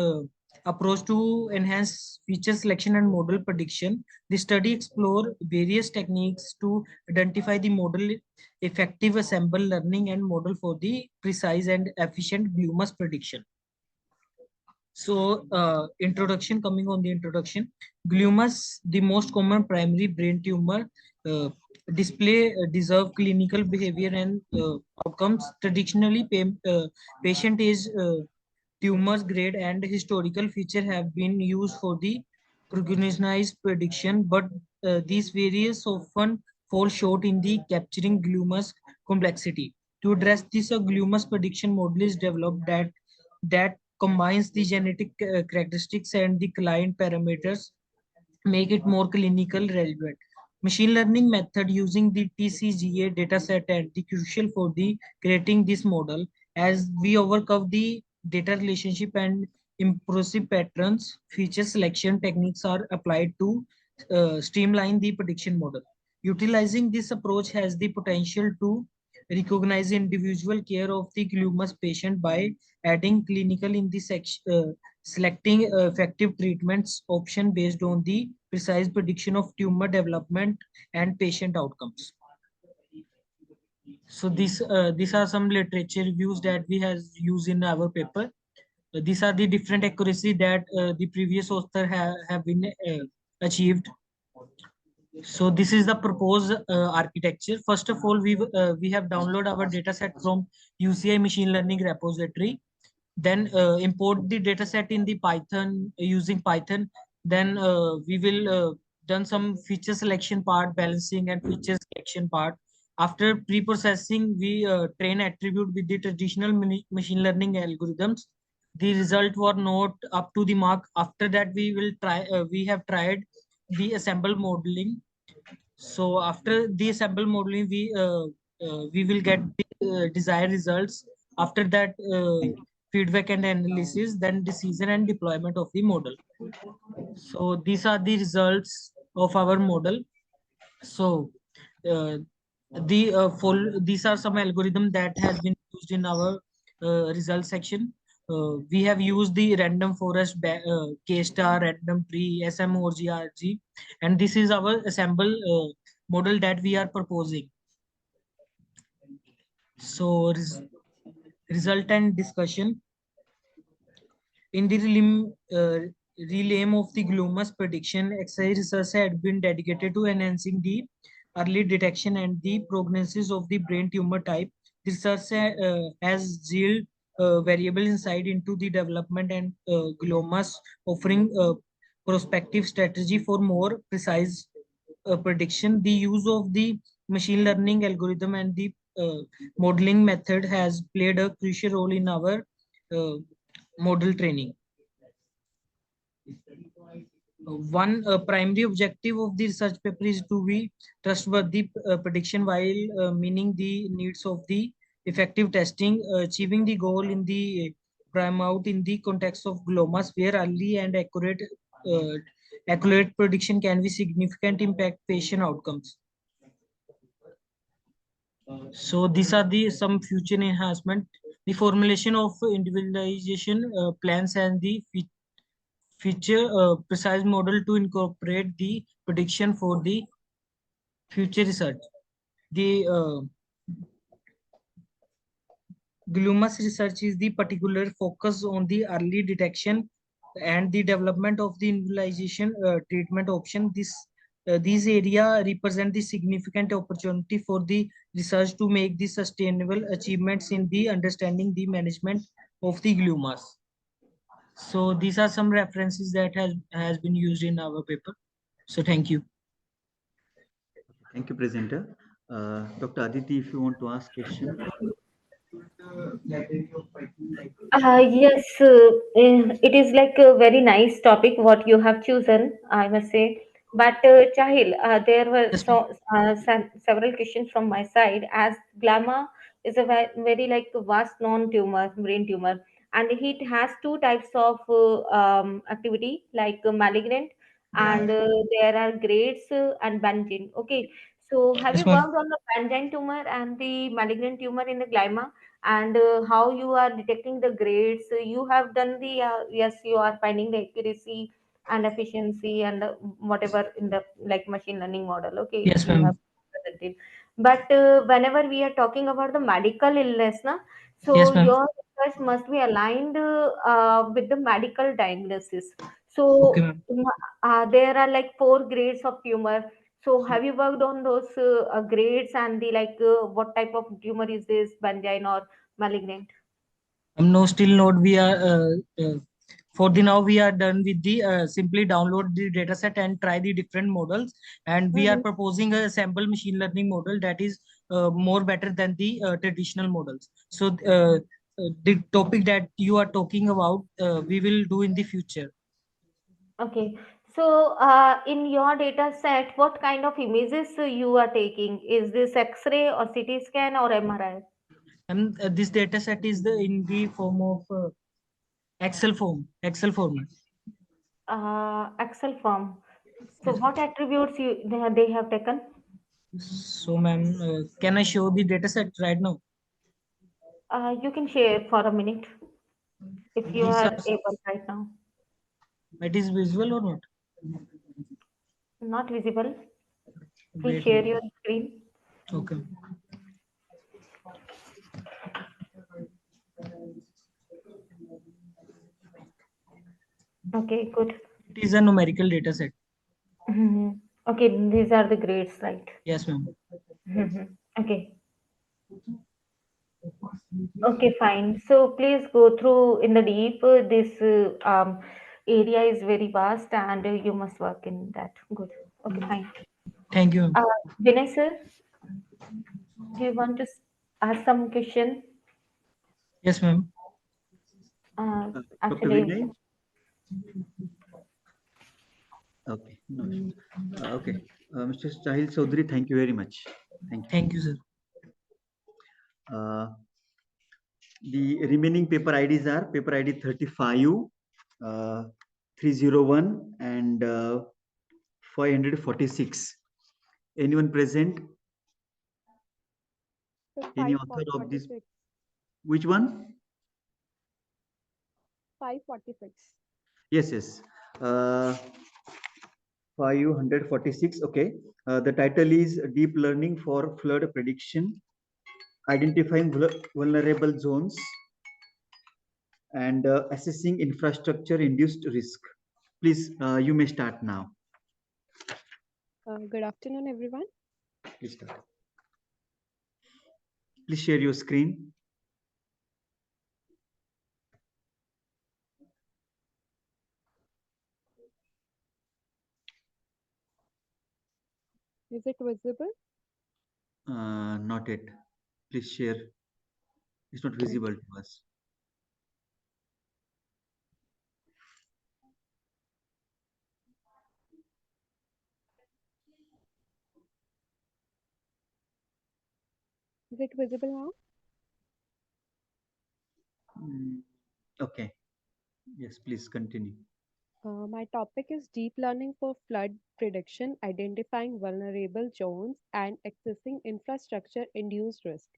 Speaker 11: approach to enhance feature selection and model prediction. The study explore various techniques to identify the model effective assemble learning and model for the precise and efficient gliomas prediction. So introduction, coming on the introduction, gliomas, the most common primary brain tumor, uh, display deserve clinical behavior and outcomes. Traditionally, patient is tumors grade and historical feature have been used for the prognostic prediction, but these various often fall short in the capturing gliomas complexity. To address this, a gliomas prediction model is developed that combines the genetic characteristics and the client parameters, make it more clinical relevant. Machine learning method using the TCGA dataset and the crucial for the creating this model as we overcome the data relationship and impressive patterns. Feature selection techniques are applied to streamline the prediction model. Utilizing this approach has the potential to recognize individual care of the gliomas patient by adding clinical in the selecting effective treatments option based on the precise prediction of tumor development and patient outcomes. So these are some literature reviews that we has used in our paper. These are the different accuracy that the previous author have been achieved. So this is the proposed architecture. First of all, we have download our data set from UCI machine learning repository. Then import the data set in the Python using Python. Then we will done some feature selection part, balancing and feature selection part. After pre-processing, we train attribute with the traditional machine learning algorithms. The result were not up to the mark. After that, we will try. We have tried the assemble modeling. So after the assemble modeling, we will get the desired results. After that, feedback and analysis, then decision and deployment of the model. So these are the results of our model. So these are some algorithm that has been used in our result section. We have used the random forest, K-star, random tree, SMORGRG, and this is our assemble model that we are proposing. So result and discussion. In the realm of the glomus prediction, exercise research had been dedicated to enhancing the early detection and the prognosis of the brain tumor type. Research has yielded variable insight into the development and glomus, offering a prospective strategy for more precise prediction. The use of the machine learning algorithm and the modeling method has played a crucial role in our model training. One primary objective of the research paper is to be trustworthy prediction while meaning the needs of the effective testing, achieving the goal in the prime out in the context of glomas where early and uh, accurate prediction can be significant impact patient outcomes. So these are the some future enhancement, the formulation of individualization plans and the feature precise model to incorporate the prediction for the future research. The Glumas research is the particular focus on the early detection and the development of the individualization treatment option. These area represent the significant opportunity for the research to make the sustainable achievements in the understanding the management of the glumas. So these are some references that has been used in our paper. So thank you.
Speaker 1: Thank you, presenter. Dr. Aditi, if you want to ask question.
Speaker 3: Yes, it is like a very nice topic what you have chosen, I must say. But Chahil, there were
Speaker 11: Yes,
Speaker 3: several questions from my side. As glioma is a very like vast non-tumor, brain tumor, and it has two types of activity, like malignant, and there are grades and benign. Okay, so have
Speaker 11: yes,
Speaker 3: you
Speaker 11: ma'am.
Speaker 3: worked on the benign tumor and the malignant tumor in the glioma? And how you are detecting the grades? You have done the yes, you are finding the accuracy and efficiency and whatever in the like machine learning model. Okay,
Speaker 11: Yes,
Speaker 3: you have
Speaker 11: ma'am.
Speaker 3: presented. But whenever we are talking about the medical illness, na,
Speaker 11: Yes,
Speaker 3: so
Speaker 11: ma'am.
Speaker 3: your research must be aligned with the medical diagnosis.
Speaker 11: Okay,
Speaker 3: So
Speaker 11: ma'am.
Speaker 3: there are like four grades of tumor. So have you worked on those grades and the like what type of tumor is this, benign or malignant?
Speaker 11: No, still not. We are for the now we are done with the simply download the data set and try the different models. And we are
Speaker 3: Mhm.
Speaker 11: proposing a sample machine learning model that is more better than the traditional models. So the topic that you are talking about, we will do in the future.
Speaker 3: Okay. So in your data set, what kind of images you are taking? Is this X-ray or CT scan or MRI?
Speaker 11: And this data set is the in the form of Excel format.
Speaker 3: Excel form. So
Speaker 11: Yes.
Speaker 3: what attributes they have taken?
Speaker 11: So, ma'am, can I show the data set right now?
Speaker 3: You can share for a minute if you
Speaker 11: These are,
Speaker 3: are able right now.
Speaker 11: it is visual or not?
Speaker 3: Not visible. Please
Speaker 11: Wait,
Speaker 3: share
Speaker 11: wait.
Speaker 3: your screen.
Speaker 11: Okay.
Speaker 3: Okay, good.
Speaker 11: It is a numerical data set.
Speaker 3: Okay, these are the grades, right?
Speaker 11: Yes, ma'am.
Speaker 3: Okay. Okay, fine. So please go through in the deep. This area is very vast, and you must work in that. Good. Okay, fine.
Speaker 11: Thank you.
Speaker 3: Uh, Vinay sir, do you want to ask some question?
Speaker 11: Yes, ma'am.
Speaker 1: Dr.
Speaker 3: Actually,
Speaker 1: Vinay? Okay, no issues. Okay, Mr. Sahil Chaudhary, thank you very much. Thank you.
Speaker 11: Thank you, sir.
Speaker 1: The remaining paper IDs are paper ID 35, 301, and 546. Anyone present? Any author of this?
Speaker 12: 546.
Speaker 1: Which one?
Speaker 12: 546.
Speaker 1: Yes, yes. 546. Okay. The title is Deep Learning for Flood Prediction, Identifying Vulnerable Zones, and Assessing Infrastructure Induced Risk. Please, you may start now.
Speaker 12: Good afternoon, everyone.
Speaker 1: Please start. Please share your screen.
Speaker 12: Is it visible?
Speaker 1: Not yet. Please share. It's not visible to us.
Speaker 12: Is it visible
Speaker 1: Okay. Yes, please continue.
Speaker 12: now? My topic is deep learning for flood prediction, identifying vulnerable zones, and accessing infrastructure induced risk.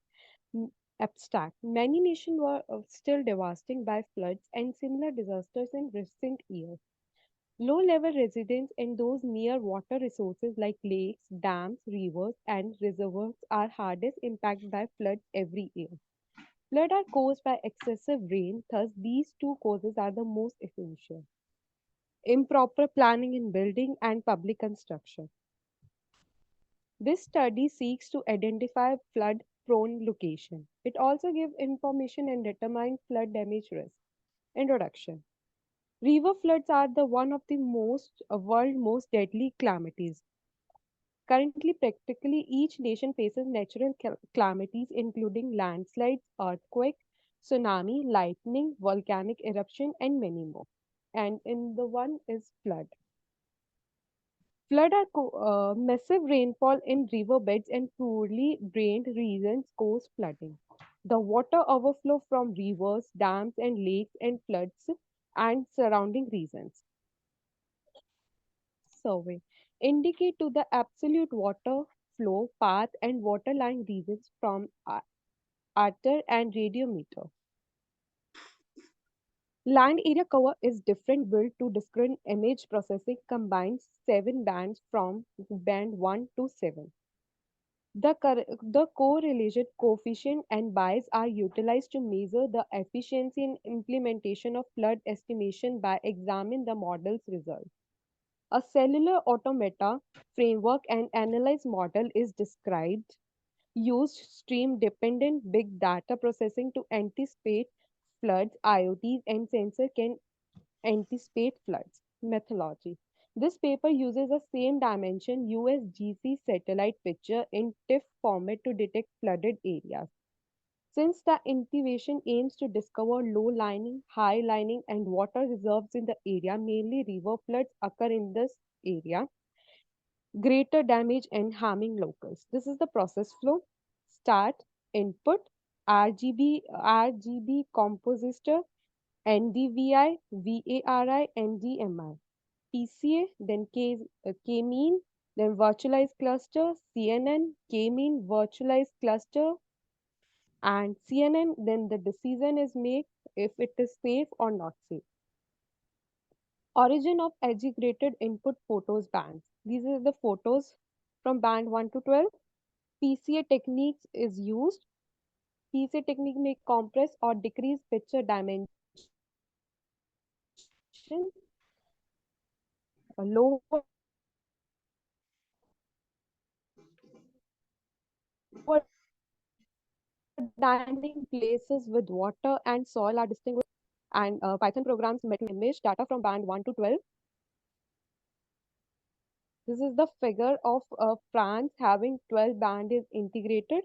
Speaker 12: Abstract. Many nations were still devastated by floods and similar disasters in recent years. Low level residents and those near water resources like lakes, dams, rivers, and reservoirs are hardest impacted by floods every year. Floods are caused by excessive rain, thus, these two causes are the most essential. Improper planning in building and public construction. This study seeks to identify flood prone location. It also gives information and determines flood damage risk. Introduction. River floods are the one of the world most deadly calamities. Currently, practically each nation faces natural calamities including landslides, earthquake, tsunami, lightning, volcanic eruption, and many more. And in the one is flood. Flood are massive rainfall in riverbeds and poorly drained regions cause flooding. The water overflow from rivers, dams, and lakes and floods and surrounding regions. Survey indicate to the absolute water flow path and waterline regions from Arthur and radiometer. Land area cover is different built to discrete image processing combines 7 bands from band 1 to 7. The correlation coefficient and bias are utilized to measure the efficiency and implementation of flood estimation by examining the model's results. A cellular automata framework and analyze model is described. Used stream dependent big data processing to anticipate floods. IoTs and sensor can anticipate floods. Methodology. This paper uses the same dimension USGC satellite picture in TIFF format to detect flooded areas. Since the innovation aims to discover low lining, high lining, and water reserves in the area, mainly river floods occur in this area, greater damage and harming locals. This is the process flow. Start, input, RGB compositor, NDVI, VARI, NDMI. PCA, then K-mean, then virtualized cluster, CNN, K-mean virtualized cluster, and CNN, then the decision is made if it is safe or not safe. Origin of aggregated input photos bands. These are the photos from band 1 to 12. PCA techniques is used. PCA technique may compress or decrease picture dimension. lower dining places with water and soil are distinguished, and Python programs metadata image data from band 1 to 12. This is the figure of France having 12 band is integrated,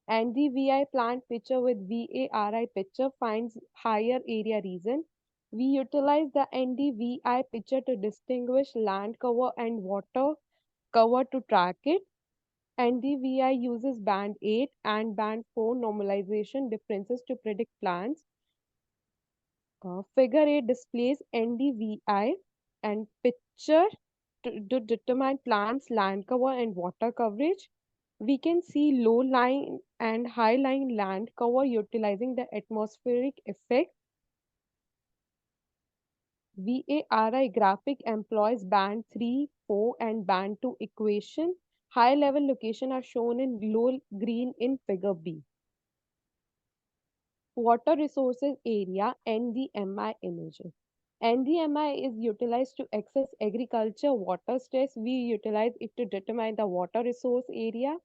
Speaker 12: and the VI plant picture with VARI picture finds higher area region. We utilize the NDVI picture to distinguish land cover and water cover to track it. NDVI uses band 8 and band 4 normalization differences to predict plants. Figure 8 displays NDVI and picture to determine plants land cover and water coverage. We can see low lying and high lying land cover utilizing the atmospheric effect. VARI graphic employs band 3, 4 and band 2 equation. High level location are shown in low green in figure B. Water resources area NDMI images. NDMI is utilized to access agriculture water stress. We utilize it to determine the water resource area.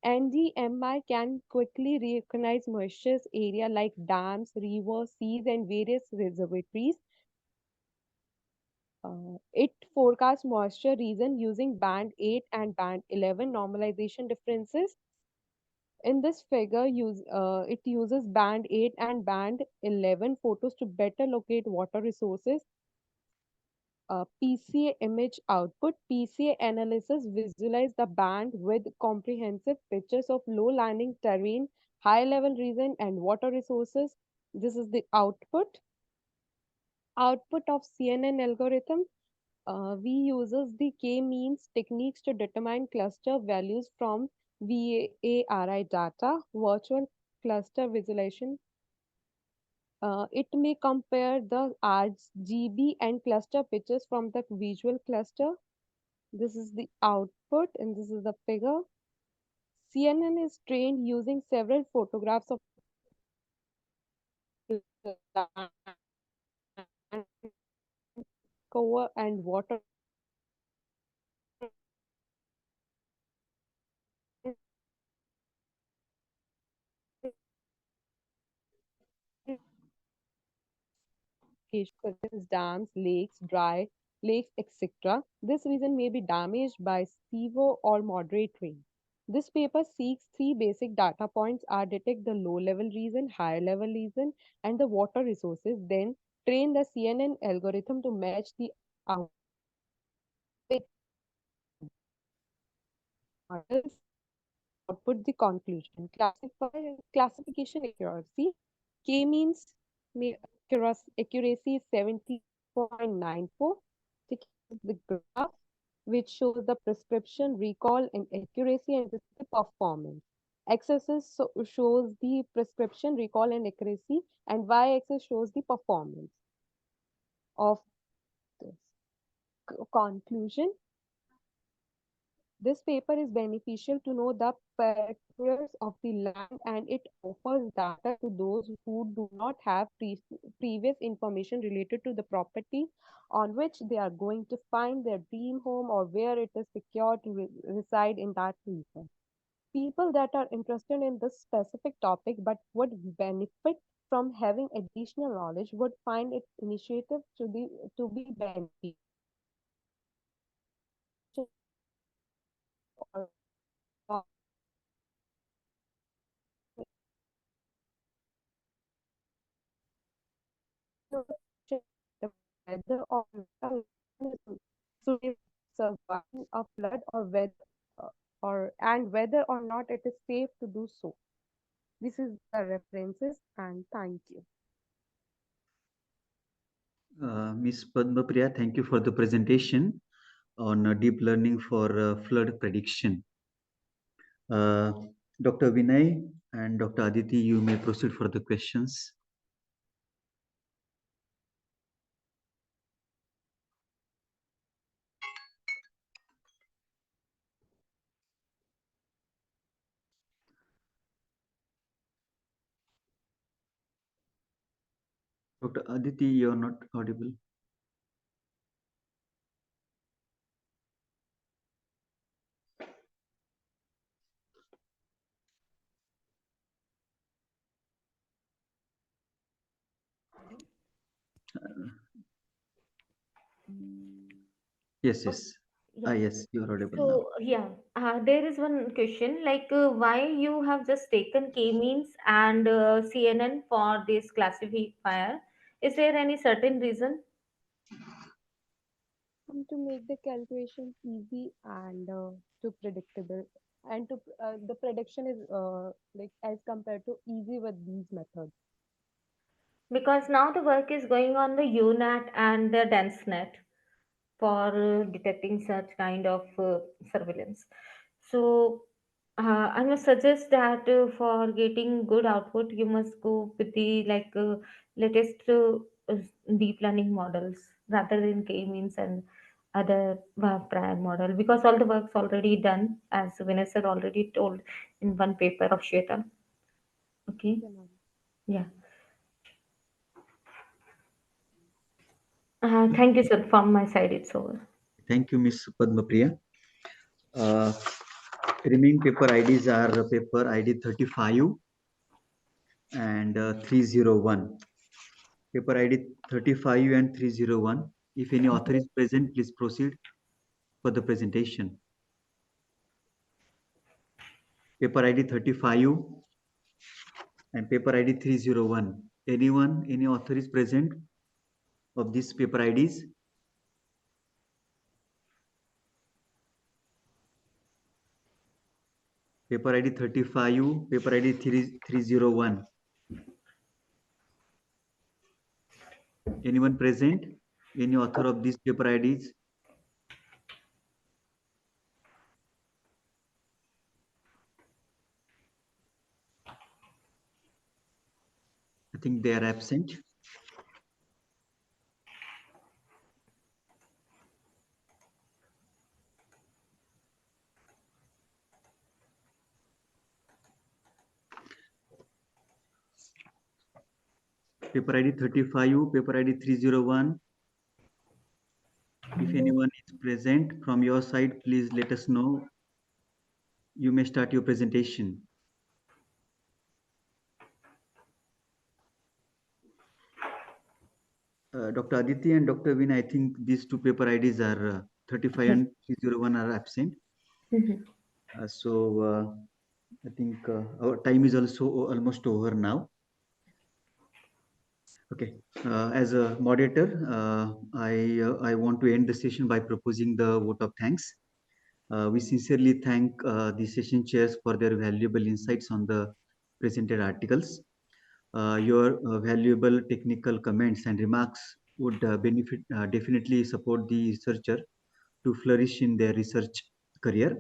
Speaker 12: NDMI can quickly recognize moisture area like dams, rivers, seas, and various reservoirs. It forecasts moisture region using band 8 and band 11 normalization differences. In this figure, it uses band 8 and band 11 photos to better locate water resources. PCA image output. PCA analysis visualize the band with comprehensive pictures of low-lying terrain, high-level region, and water resources. This is the output. Output of CNN algorithm. We uses the k-means techniques to determine cluster values from VARI data, virtual cluster visualization. It may compare the RGB and cluster pictures from the visual cluster. This is the output and this is the figure. CNN is trained using several photographs of land cover and water such as dams, lakes, dry lakes, etc. This region may be damaged by severe or moderate rain. This paper seeks three basic data points are detect the low level region, higher level region, and the water resources, then train the CNN algorithm to match the output with models output the conclusion. Classification accuracy. K means accuracy is 70.94. The graph which shows the prescription, recall, and accuracy, and this is the performance. X-axis shows the prescription, recall, and accuracy, and y-axis shows the performance of this. Conclusion. This paper is beneficial to know the particulars of the land and it offers data to those who do not have previous information related to the property on which they are going to find their dream home or where it is secure to reside in that region. People that are interested in this specific topic but would benefit from having additional knowledge would find its initiative to be beneficial or the weather or so surviving a flood or whether or not it is safe to do so. This is the references and thank you.
Speaker 1: Ms. Padmapriya, thank you for the presentation on deep learning for flood prediction. Dr. Vinay and Dr. Aditi, you may proceed for the questions. Dr. Aditi, you're not audible. Yes, yes.
Speaker 3: Yeah.
Speaker 1: Yes, you're audible now.
Speaker 3: So yeah, there is one question like why you have just taken K-means and CNN for this classifier? Is there any certain reason?
Speaker 12: To make the calculation easy and to predictable, and to the prediction is like as compared to easy with these methods.
Speaker 3: Because now the work is going on the UNAT and the DenseNet for detecting such kind of surveillance. So I must suggest that for getting good output, you must go with the latest deep learning models rather than K-means and other prior model, because all the work's already done, as Vanessa already told in one paper of Shweta. Okay,
Speaker 12: Okay, ma'am.
Speaker 3: yeah. Thank you, sir. From my side, it's over.
Speaker 1: Thank you, Miss Padmapriya. Uh, remaining paper IDs are paper ID 35 and 301. Paper ID 35 and 301. If any author is present, please proceed for the presentation. Paper ID 35 and paper ID 301. Anyone, any author is present of these paper IDs? Paper ID 35, paper ID 301. Anyone present? Any author of these paper IDs? I think they are absent. Paper ID 35, paper ID 301. If anyone is present from your side, please let us know. You may start your presentation. Dr. Aditi and Dr. Vin, I think these two paper IDs are 35 and 301 are absent.
Speaker 3: Mhm.
Speaker 1: I think our time is also almost over now. Okay, as a moderator, I want to end the session by proposing the vote of thanks. We sincerely thank the session chairs for their valuable insights on the presented articles. Your valuable technical comments and remarks would definitely support the researcher to flourish in their research career.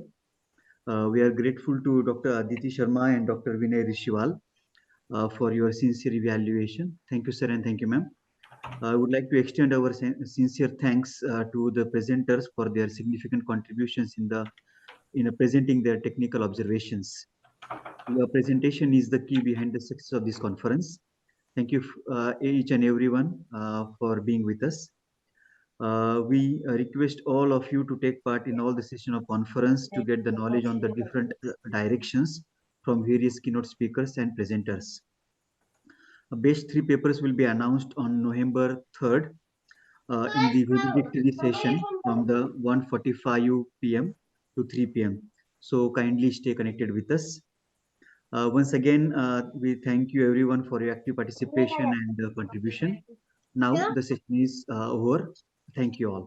Speaker 1: We are grateful to Dr. Aditi Sharma and Dr. Vinay Rishiwal for your sincere evaluation. Thank you, sir, and thank you, ma'am. I would like to extend our sincere thanks to the presenters for their significant contributions in presenting their technical observations. Your presentation is the key behind the success of this conference. Thank you, each and everyone, for being with us. We request all of you to take part in all the session of conference to get the knowledge on the different directions from various keynote speakers and presenters. Best three papers will be announced on November 3rd in the valedictory session from the 1:45 p.m. to 3 p.m. So kindly stay connected with us. Once again, we thank you everyone for your active participation and contribution. Now the session is over. Thank you all.